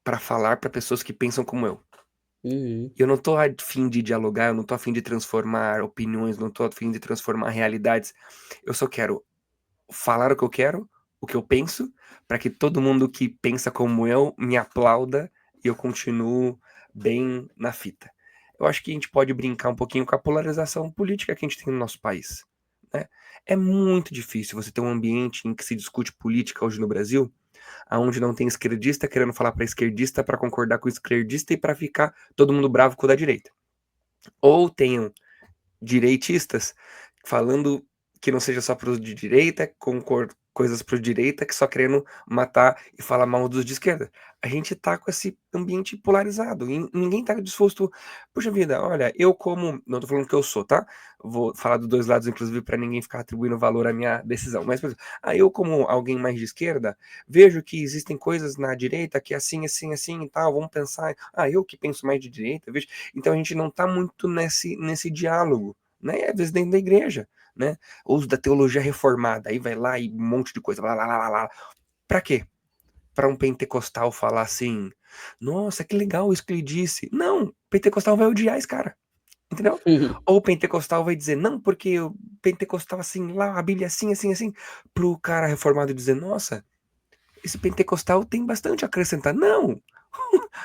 para falar para pessoas que pensam como eu. Uhum. Eu não tô a fim de dialogar, eu não tô a fim de transformar opiniões, não tô a fim de transformar realidades. Eu só quero falar o que eu penso, para que todo mundo que pensa como eu me aplauda e eu continuo bem na fita. Eu acho que a gente pode brincar um pouquinho com a polarização política que a gente tem no nosso país, né? É muito difícil você ter um ambiente em que se discute política hoje no Brasil, aonde não tem esquerdista querendo falar para esquerdista para concordar com o esquerdista e para ficar todo mundo bravo com o da direita. Ou tenham direitistas falando que não seja só para os de direita, coisas para o direita, que só querendo matar e falar mal dos de esquerda. A gente tá com esse ambiente polarizado e ninguém tá disposto. Puxa vida, olha, eu como. Não tô falando que eu sou, tá? Vou falar dos dois lados, inclusive, para ninguém ficar atribuindo valor à minha decisão. Mas, por exemplo, eu, como alguém mais de esquerda, vejo que existem coisas na direita que é assim, assim, assim e tal. Vamos pensar. Eu que penso mais de direita, vejo. Então a gente não tá muito nesse diálogo, né? Às vezes dentro da igreja, né? Uso da teologia reformada, aí vai lá e um monte de coisa, lá, lá, lá, lá, lá. Pra quê? Pra um pentecostal falar assim, nossa, que legal isso que ele disse. Não, o pentecostal vai odiar esse cara, entendeu? Ou o pentecostal vai dizer, não, porque o pentecostal assim, lá, a Bíblia assim, assim, assim, pro cara reformado dizer, nossa, esse pentecostal tem bastante a acrescentar. Não!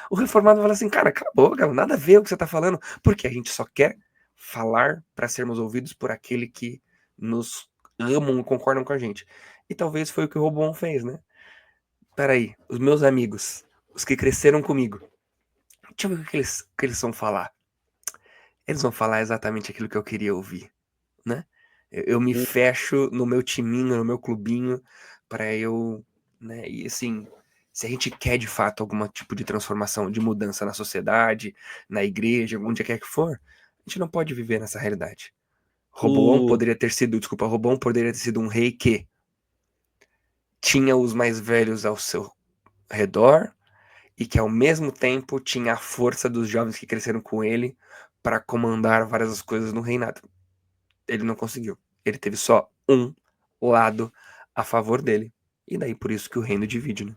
O reformado fala assim, cara, cala a boca, nada a ver o que você tá falando, porque a gente só quer falar para sermos ouvidos por aquele que nos amam e concordam com a gente. E talvez foi o que o Robão fez, né? Peraí, os meus amigos, os que cresceram comigo, deixa eu ver o que eles vão falar. Eles vão falar exatamente aquilo que eu queria ouvir, né? Eu me fecho no meu timinho, no meu clubinho, para eu, né? E assim, se a gente quer de fato algum tipo de transformação, de mudança na sociedade, na igreja, onde quer que for, a gente não pode viver nessa realidade. O... Roboão poderia ter sido um rei que tinha os mais velhos ao seu redor e que ao mesmo tempo tinha a força dos jovens que cresceram com ele para comandar várias coisas no reinado. Ele não conseguiu. Ele teve só um lado a favor dele. E daí por isso que o reino divide, né?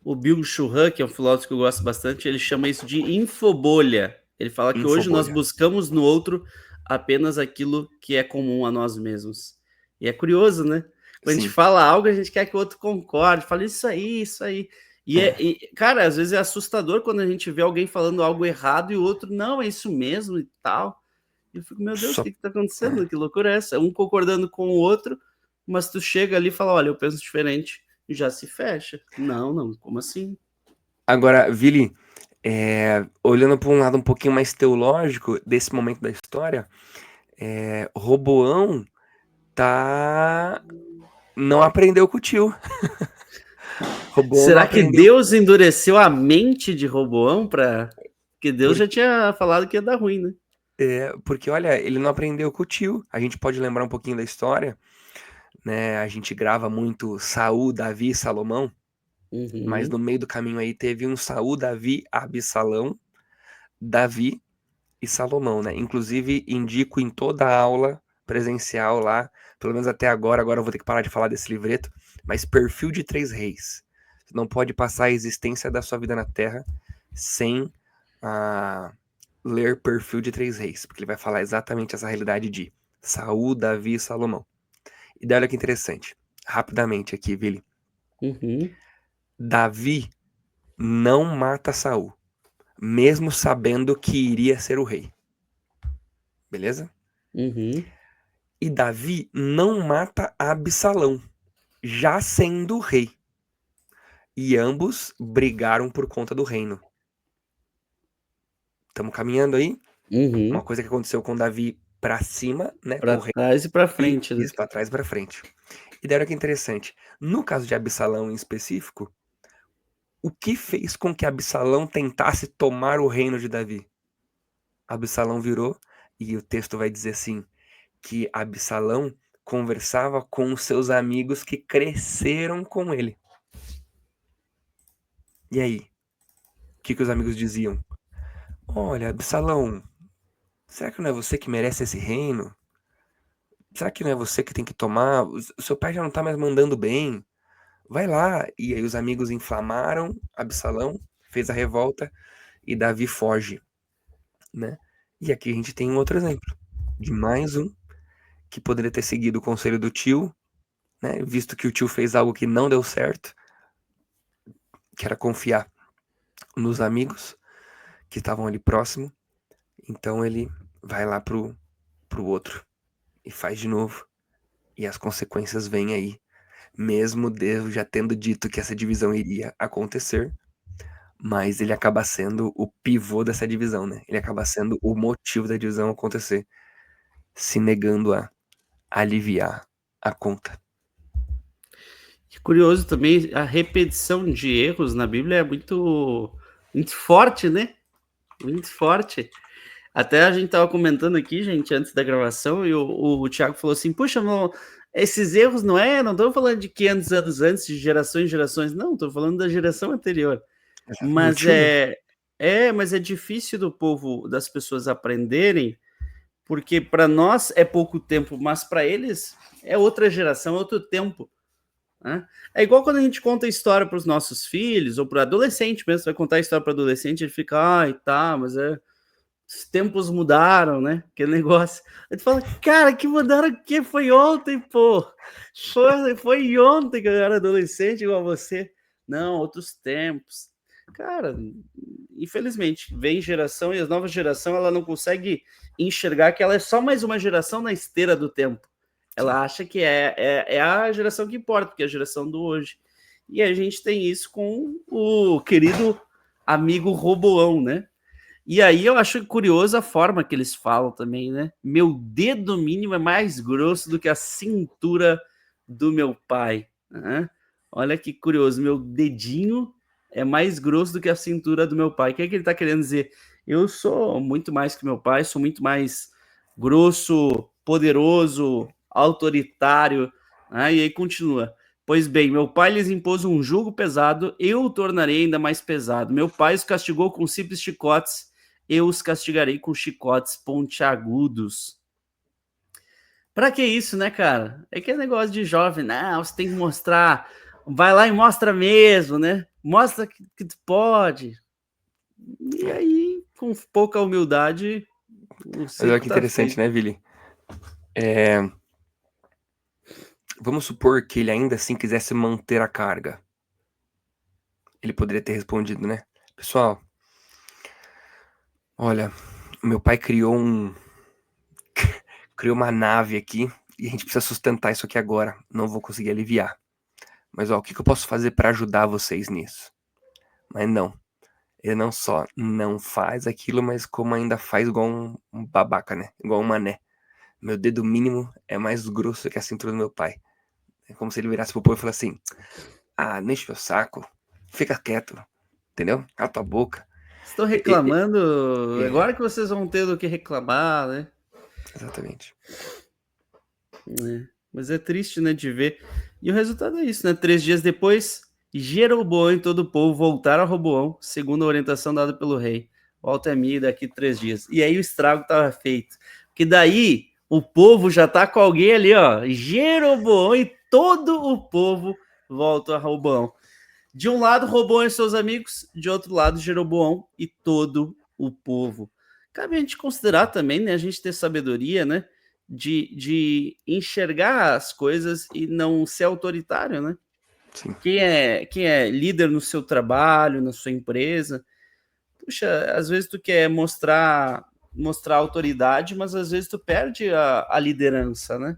o Bill Churran, que é um filósofo que eu gosto bastante, ele chama isso de infobolha. Ele fala que hoje nós Infobolha. buscamos no outro apenas aquilo que é comum a nós mesmos. E é curioso, né? Quando a gente Sim. fala algo, a gente quer que o outro concorde, fala isso aí, isso aí. Cara, às vezes é assustador quando a gente vê alguém falando algo errado e o outro, não, é isso mesmo e tal. E eu fico, meu Deus, o Só... que tá acontecendo? Que loucura é essa? Um concordando com o outro, mas tu chega ali e fala, olha, eu penso diferente, e já se fecha. Não, não, como assim? Agora, Vili, olhando para um lado um pouquinho mais teológico desse momento da história, Roboão tá... não aprendeu com o tio. Roboão não Será que aprendeu. Deus endureceu a mente de Roboão para que Deus já tinha falado que ia dar ruim, né? Porque, olha, ele não aprendeu com o tio. A gente pode lembrar um pouquinho da história, né? A gente grava muito Saul, Davi e Salomão, mas no Uhum. meio do caminho aí teve um Saul, Davi, Absalão, Davi e Salomão, né? Inclusive, indico em toda a aula presencial lá, pelo menos até agora eu vou ter que parar de falar desse livreto, mas Perfil de Três Reis. Você não pode passar a existência da sua vida na Terra sem ler Perfil de Três Reis, porque ele vai falar exatamente essa realidade de Saul, Davi e Salomão. E daí olha que interessante. rapidamente aqui, Vili. Uhum, Davi não mata Saul, mesmo sabendo que iria ser o rei. Beleza? uhum, E Davi não mata Absalão, já sendo o rei. E ambos brigaram por conta do reino. Estamos caminhando aí? Uma uhum. coisa que aconteceu com Davi pra cima, né? Para O rei, trás e para e frente, né? isso pra trás e pra frente. E daí olha que interessante. No caso de Absalão em específico, o que fez com que Absalão tentasse tomar o reino de Davi? Absalão virou, e o texto vai dizer assim, que Absalão conversava com os seus amigos que cresceram com ele. E aí, o que os amigos diziam? Olha, Absalão, será que não é você que merece esse reino? Será que não é você que tem que tomar? O seu pai já não tá mais mandando bem. Vai lá. E aí os amigos inflamaram Absalão, fez a revolta e Davi foge, né? E aqui a gente tem um outro exemplo de mais um que poderia ter seguido o conselho do tio, né? Visto que o tio fez algo que não deu certo, que era confiar nos amigos que estavam ali próximo. Então ele vai lá pro outro e faz de novo. E as consequências vêm aí. Mesmo Deus já tendo dito que essa divisão iria acontecer, mas ele acaba sendo o pivô dessa divisão, né? Ele acaba sendo o motivo da divisão acontecer, se negando a aliviar a conta. Que curioso também, a repetição de erros na Bíblia é muito, muito forte, né? Muito forte. Até a gente tava comentando aqui, gente, antes da gravação, e o Thiago falou assim: puxa, não, esses erros não estão falando de 500 anos antes, de gerações e gerações, não, estou falando da geração anterior. Do Mas tio, né? mas é difícil do povo, das pessoas aprenderem, porque para nós é pouco tempo, mas para eles é outra geração, é outro tempo. Né? É igual quando a gente conta história para os nossos filhos, ou para adolescente mesmo, vai contar história para adolescente, ele fica, ai, tá, mas os tempos mudaram, né? Aquele negócio. Aí tu fala, cara, que mudaram o quê? Foi ontem, pô. Foi ontem que eu era adolescente igual você. Não, outros tempos. Cara, infelizmente, vem geração e a nova geração ela não consegue enxergar que ela é só mais uma geração na esteira do tempo. Sim. Ela acha que é a geração que importa, porque é a geração do hoje. E a gente tem isso com o querido amigo Roboão, né? E aí eu acho curioso a forma que eles falam também, né? Meu dedo mínimo é mais grosso do que a cintura do meu pai. Né? Olha que curioso, meu dedinho é mais grosso do que a cintura do meu pai. O que é que ele está querendo dizer? Eu sou muito mais que meu pai, sou muito mais grosso, poderoso, autoritário. Né? E aí continua. Pois bem, meu pai lhes impôs um jugo pesado, eu o tornarei ainda mais pesado. Meu pai os castigou com simples chicotes, eu os castigarei com chicotes pontiagudos. Pra que isso, né, cara? É que é negócio de jovem, não, você tem que mostrar, vai lá e mostra mesmo, né? Mostra que tu pode. E É. aí, com pouca humildade, o Mas olha circo que tá interessante, feito. né, Vili? É, vamos supor que ele ainda assim quisesse manter a carga. Ele poderia ter respondido, né? Pessoal, olha, meu pai criou uma nave aqui e a gente precisa sustentar isso aqui agora. Não vou conseguir aliviar. Mas ó, o que que eu posso fazer para ajudar vocês nisso? Mas não. Ele não só não faz aquilo, mas como ainda faz igual um babaca, né? Igual um mané. Meu dedo mínimo é mais grosso que a cintura do meu pai. É como se ele virasse pro povo e falasse assim: ah, não enche meu saco, fica quieto, entendeu? Cala tua boca. Estou E- reclamando, é, agora que vocês vão ter do que reclamar, né? exatamente. É, mas é triste, né, de ver. E o resultado é isso, né? 3 dias depois, Jeroboão e todo o povo voltaram a Roboão, segundo a orientação dada pelo rei. Volta a mim daqui 3 dias. E aí o estrago estava feito. Porque daí o povo já tá com alguém ali, ó. Jeroboão e todo o povo volta a Roboão. De um lado, Roboão e seus amigos, de outro lado, Jeroboão e todo o povo. Cabe a gente considerar também, né? A gente ter sabedoria, né? de enxergar as coisas e não ser autoritário, né? Sim. Quem é líder no seu trabalho, na sua empresa, puxa, às vezes tu quer mostrar autoridade, mas às vezes tu perde a liderança, né?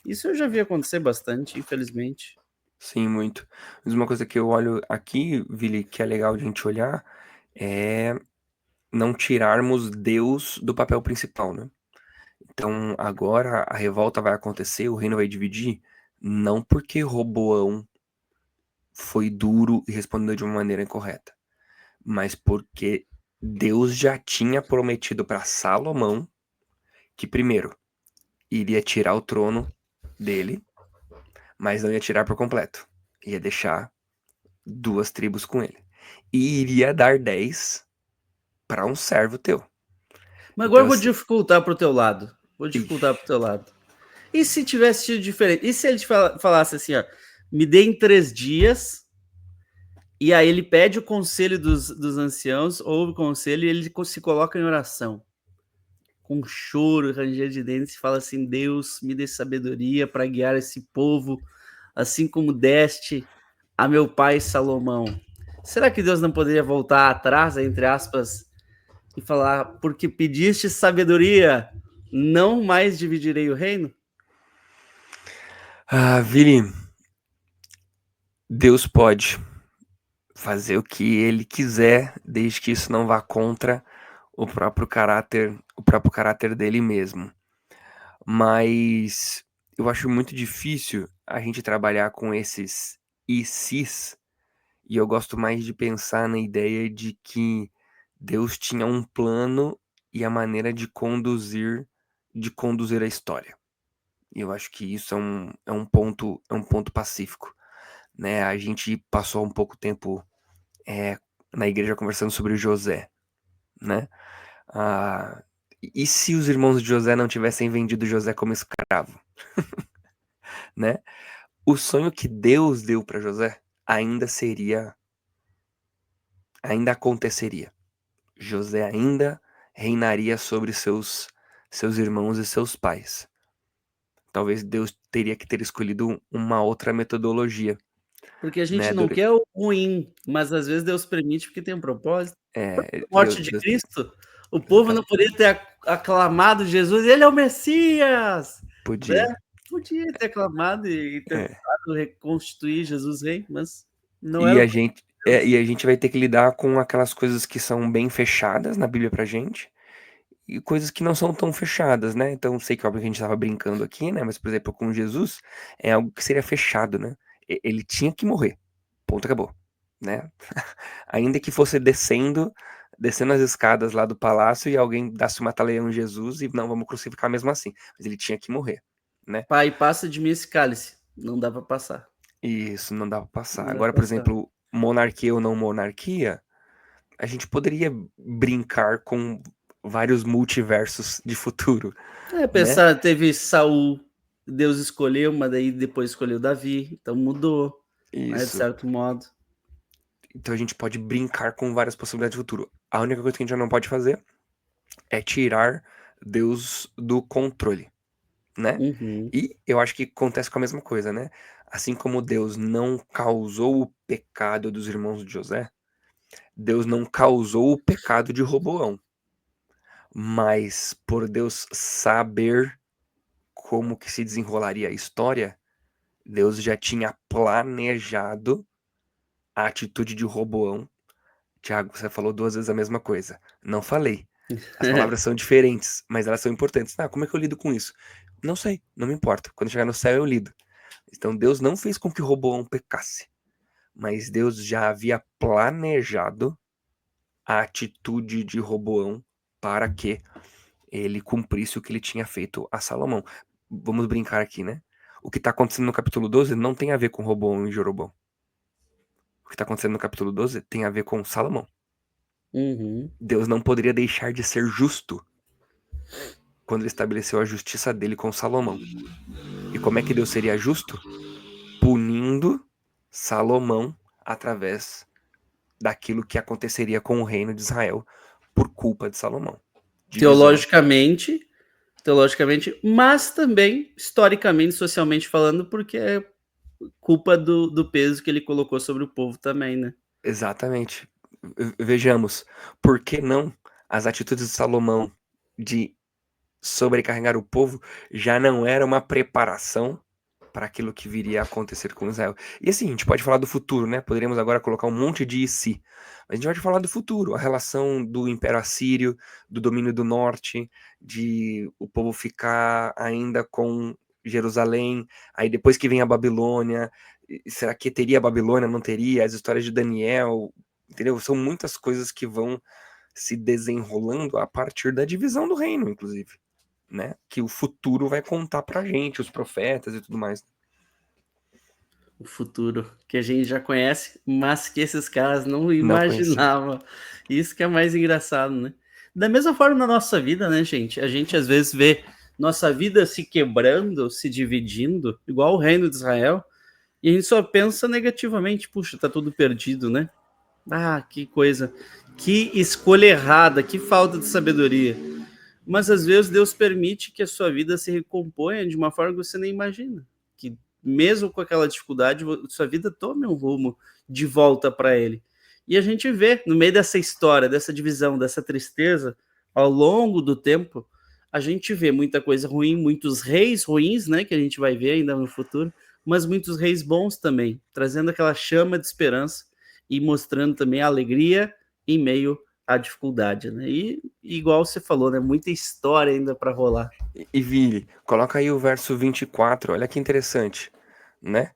Isso eu já vi acontecer bastante, infelizmente. Sim, muito. Mas uma coisa que eu olho aqui, Vili, que é legal de a gente olhar, é não tirarmos Deus do papel principal, né? Então, agora a revolta vai acontecer, o reino vai dividir, não porque Roboão foi duro e respondeu de uma maneira incorreta, mas porque Deus já tinha prometido para Salomão que, primeiro, iria tirar o trono dele, mas não ia tirar por completo. Ia deixar 2 tribos com ele. E iria dar 10 para um servo teu. Mas agora Então, eu vou assim, dificultar pro teu lado. Vou dificultar pro ixi, teu lado. E se tivesse sido diferente? E se ele te falasse assim, ó, me dê em 3 dias, e aí ele pede o conselho dos anciãos, ouve o conselho e ele se coloca em oração. Com choro, ranger de dentes, e fala assim: Deus, me dê sabedoria para guiar esse povo, assim como deste a meu pai Salomão. Será que Deus não poderia voltar atrás, entre aspas, e falar: porque pediste sabedoria, não mais dividirei o reino? Vili, Deus pode fazer o que ele quiser, desde que isso não vá contra o próprio caráter dele mesmo. Mas eu acho muito difícil a gente trabalhar com esses e sis, e eu gosto mais de pensar na ideia de que Deus tinha um plano e a maneira de conduzir a história. E eu acho que isso é um ponto pacífico, né? A gente passou um pouco tempo na igreja conversando sobre José, né? Ah, e se os irmãos de José não tivessem vendido José como escravo, né? O sonho que Deus deu para José ainda aconteceria. José ainda reinaria sobre seus irmãos e seus pais. Talvez Deus teria que ter escolhido uma outra metodologia, Porque a gente né? não quer o ruim, mas às vezes Deus permite porque tem um propósito. A Deus, morte de Deus Cristo, o povo não poderia ter aclamado Jesus, ele é o Messias, podia. né? Podia ter aclamado e É. tentado reconstituir Jesus rei, mas não era E o a plano gente, de Deus. e a gente vai ter que lidar com aquelas coisas que são bem fechadas na Bíblia pra gente e coisas que não são tão fechadas, né? Então, sei que óbvio que a gente estava brincando aqui, né? Mas, por exemplo, com Jesus, é algo que seria fechado, né? Ele tinha que morrer. Ponto, acabou, né? Ainda que fosse descendo as escadas lá do palácio e alguém desse um mata-leão em Jesus e não, vamos crucificar mesmo assim. Mas ele tinha que morrer, né? Pai, passa de mim esse cálice. Não dá para passar. E isso não dá pra passar. Não dá Agora, para por passar. exemplo, monarquia ou não monarquia, a gente poderia brincar com vários multiversos de futuro, É, né? pensar, teve Saul, Deus escolheu, mas daí depois escolheu Davi, então mudou, né, de Isso. certo modo. Então a gente pode brincar com várias possibilidades de futuro. A única coisa que a gente não pode fazer é tirar Deus do controle, né? Uhum. E eu acho que acontece com a mesma coisa, né? Assim como Deus não causou o pecado dos irmãos de José, Deus não causou o pecado de Roboão. Mas por Deus saber como que se desenrolaria a história, Deus já tinha planejado a atitude de Roboão. Tiago, você falou 2 vezes a mesma coisa. Não falei. As palavras são diferentes, mas elas são importantes. Como é que eu lido com isso? Não sei, não me importa. Quando chegar no céu eu lido. Então Deus não fez com que Roboão pecasse, mas Deus já havia planejado a atitude de Roboão para que ele cumprisse o que ele tinha feito a Salomão. Vamos brincar aqui, né? O que está acontecendo no capítulo 12 não tem a ver com Roboão e Jeroboão. O que está acontecendo no capítulo 12 tem a ver com Salomão. Uhum. Deus não poderia deixar de ser justo quando ele estabeleceu a justiça dele com Salomão. E como é que Deus seria justo? Punindo Salomão através daquilo que aconteceria com o reino de Israel por culpa de Salomão. Divisão. Teologicamente, teologicamente, mas também historicamente, socialmente falando, porque é culpa do peso que ele colocou sobre o povo também, né? Exatamente. Vejamos, por que não as atitudes de Salomão de sobrecarregar o povo já não era uma preparação para aquilo que viria a acontecer com Israel. E assim, a gente pode falar do futuro, né? Poderíamos agora colocar um monte de "e se", mas a gente pode falar do futuro, a relação do Império Assírio, do domínio do norte, de o povo ficar ainda com Jerusalém, aí depois que vem a Babilônia, será que teria a Babilônia, não teria? As histórias de Daniel, entendeu? São muitas coisas que vão se desenrolando a partir da divisão do reino, inclusive, né? Que o futuro vai contar pra gente, os profetas e tudo mais. O futuro que a gente já conhece, mas que esses caras não Não conhecia. imaginavam. Isso que é mais engraçado, né? Da mesma forma na nossa vida, né, gente? A gente às vezes vê nossa vida se quebrando, se dividindo, igual o reino de Israel, e a gente só pensa negativamente, puxa, tá tudo perdido, né? Ah, que coisa, que escolha errada, que falta de sabedoria. Mas às vezes Deus permite que a sua vida se recomponha de uma forma que você nem imagina. Que mesmo com aquela dificuldade, sua vida tome um rumo de volta para Ele. E a gente vê, no meio dessa história, dessa divisão, dessa tristeza, ao longo do tempo, a gente vê muita coisa ruim, muitos reis ruins, né, que a gente vai ver ainda no futuro, mas muitos reis bons também, trazendo aquela chama de esperança e mostrando também a alegria em meio à dificuldade, né? E igual você falou, né? Muita história ainda para rolar. E Vili, coloca aí o verso 24, olha que interessante, né?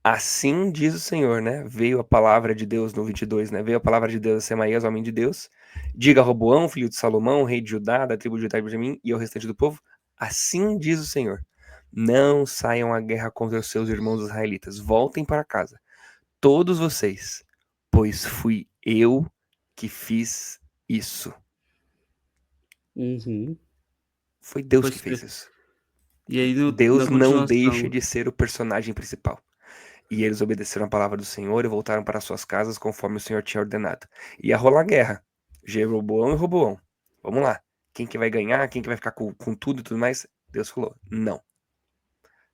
Assim diz o Senhor, né? Veio a palavra de Deus no 22, né? Veio a palavra de Deus a Semaías, homem de Deus. Diga a Roboão, filho de Salomão, rei de Judá, da tribo de Judá e Benjamim, e ao restante do povo: assim diz o Senhor: não saiam à guerra contra os seus irmãos israelitas, voltem para casa, todos vocês, pois fui eu que fiz isso. Uhum. Foi Deus que Pois, fez isso. e aí na Deus não deixa continuação, de ser o personagem principal. E eles obedeceram a palavra do Senhor e voltaram para suas casas conforme o Senhor tinha ordenado. Ia rolar guerra. Jeroboão e Roboão. Vamos lá. Quem que vai ganhar? Quem que vai ficar com tudo e tudo mais? Deus falou: não.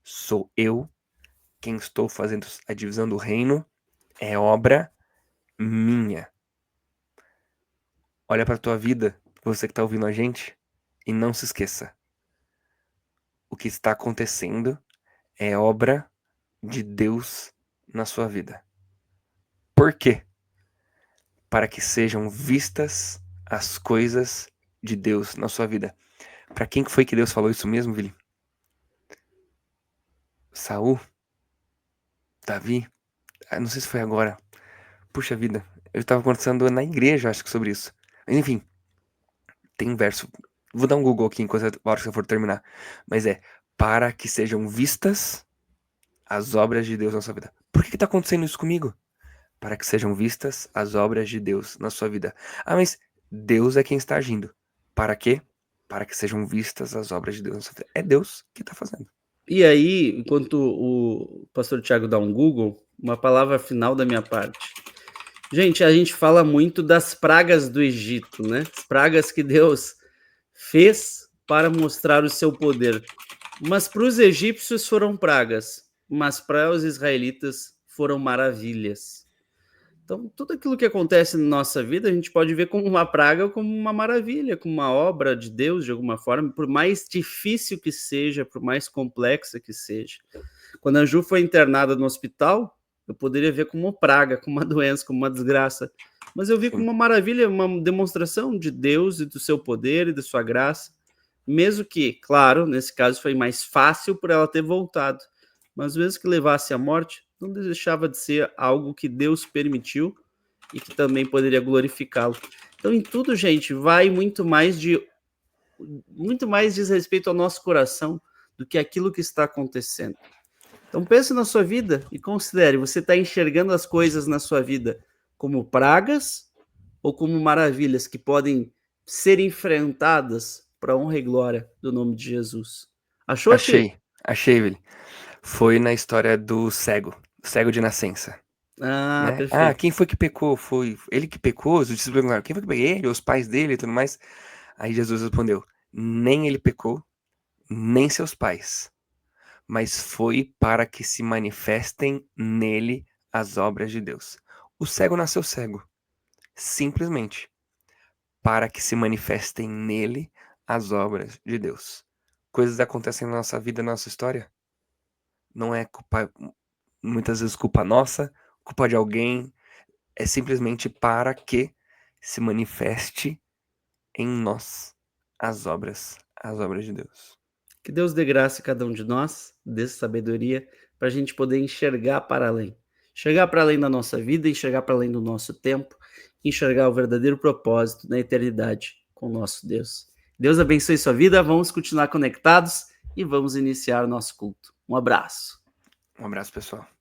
Sou eu quem estou fazendo a divisão do reino. É obra minha. Olha para a tua vida, você que está ouvindo a gente, e não se esqueça. O que está acontecendo é obra de Deus na sua vida. Por quê? Para que sejam vistas as coisas de Deus na sua vida. Para quem que foi que Deus falou isso mesmo, Vili? Saul? Davi? Não sei se foi agora. Puxa vida, eu estava conversando na igreja, acho que sobre isso. Mas enfim, tem um verso. Vou dar um Google aqui enquanto a hora que eu for terminar. Mas é, para que sejam vistas as obras de Deus na sua vida. Por que está acontecendo isso comigo? Para que sejam vistas as obras de Deus na sua vida. Ah, mas Deus é quem está agindo. Para quê? Para que sejam vistas as obras de Deus na sua vida. É Deus que está fazendo. e aí, enquanto o pastor Tiago dá um Google, uma palavra final da minha parte. Gente, a gente fala muito das pragas do Egito, né? As pragas que Deus fez para mostrar o seu poder. Mas para os egípcios foram pragas, mas para os israelitas foram maravilhas. Então, tudo aquilo que acontece na nossa vida, a gente pode ver como uma praga ou como uma maravilha, como uma obra de Deus, de alguma forma, por mais difícil que seja, por mais complexa que seja. Quando a Ju foi internada no hospital, eu poderia ver como uma praga, como uma doença, como uma desgraça. Mas eu vi como Sim. uma maravilha, uma demonstração de Deus e do seu poder e da sua graça. Mesmo que, claro, nesse caso foi mais fácil por ela ter voltado. Mas mesmo que levasse à morte, não deixava de ser algo que Deus permitiu e que também poderia glorificá-lo. Então, em tudo, gente, vai muito mais diz respeito ao nosso coração do que aquilo que está acontecendo. Então, pense na sua vida e considere: você está enxergando as coisas na sua vida como pragas ou como maravilhas que podem ser enfrentadas para a honra e glória do nome de Jesus? Achou, Tchê? Achei, Vili. Foi na história do cego de nascença, Ah, né? Ah, perfeito. quem foi que pecou? Foi ele que pecou? Os discípulos perguntaram, quem foi que pecou? Ele, os pais dele e tudo mais. Aí Jesus respondeu, Nem ele pecou, nem seus pais, mas foi para que se manifestem nele as obras de Deus. O cego nasceu cego, simplesmente para que se manifestem nele as obras de Deus. Coisas acontecem na nossa vida, na nossa história. Não é culpa, muitas vezes culpa nossa, culpa de alguém. É simplesmente para que se manifeste em nós as obras de Deus. Que Deus dê graça a cada um de nós, dê sabedoria para a gente poder enxergar para além. Enxergar para além da nossa vida, enxergar para além do nosso tempo, enxergar o verdadeiro propósito na eternidade com o nosso Deus. Deus abençoe sua vida, vamos continuar conectados e vamos iniciar o nosso culto. Um abraço. Um abraço, pessoal.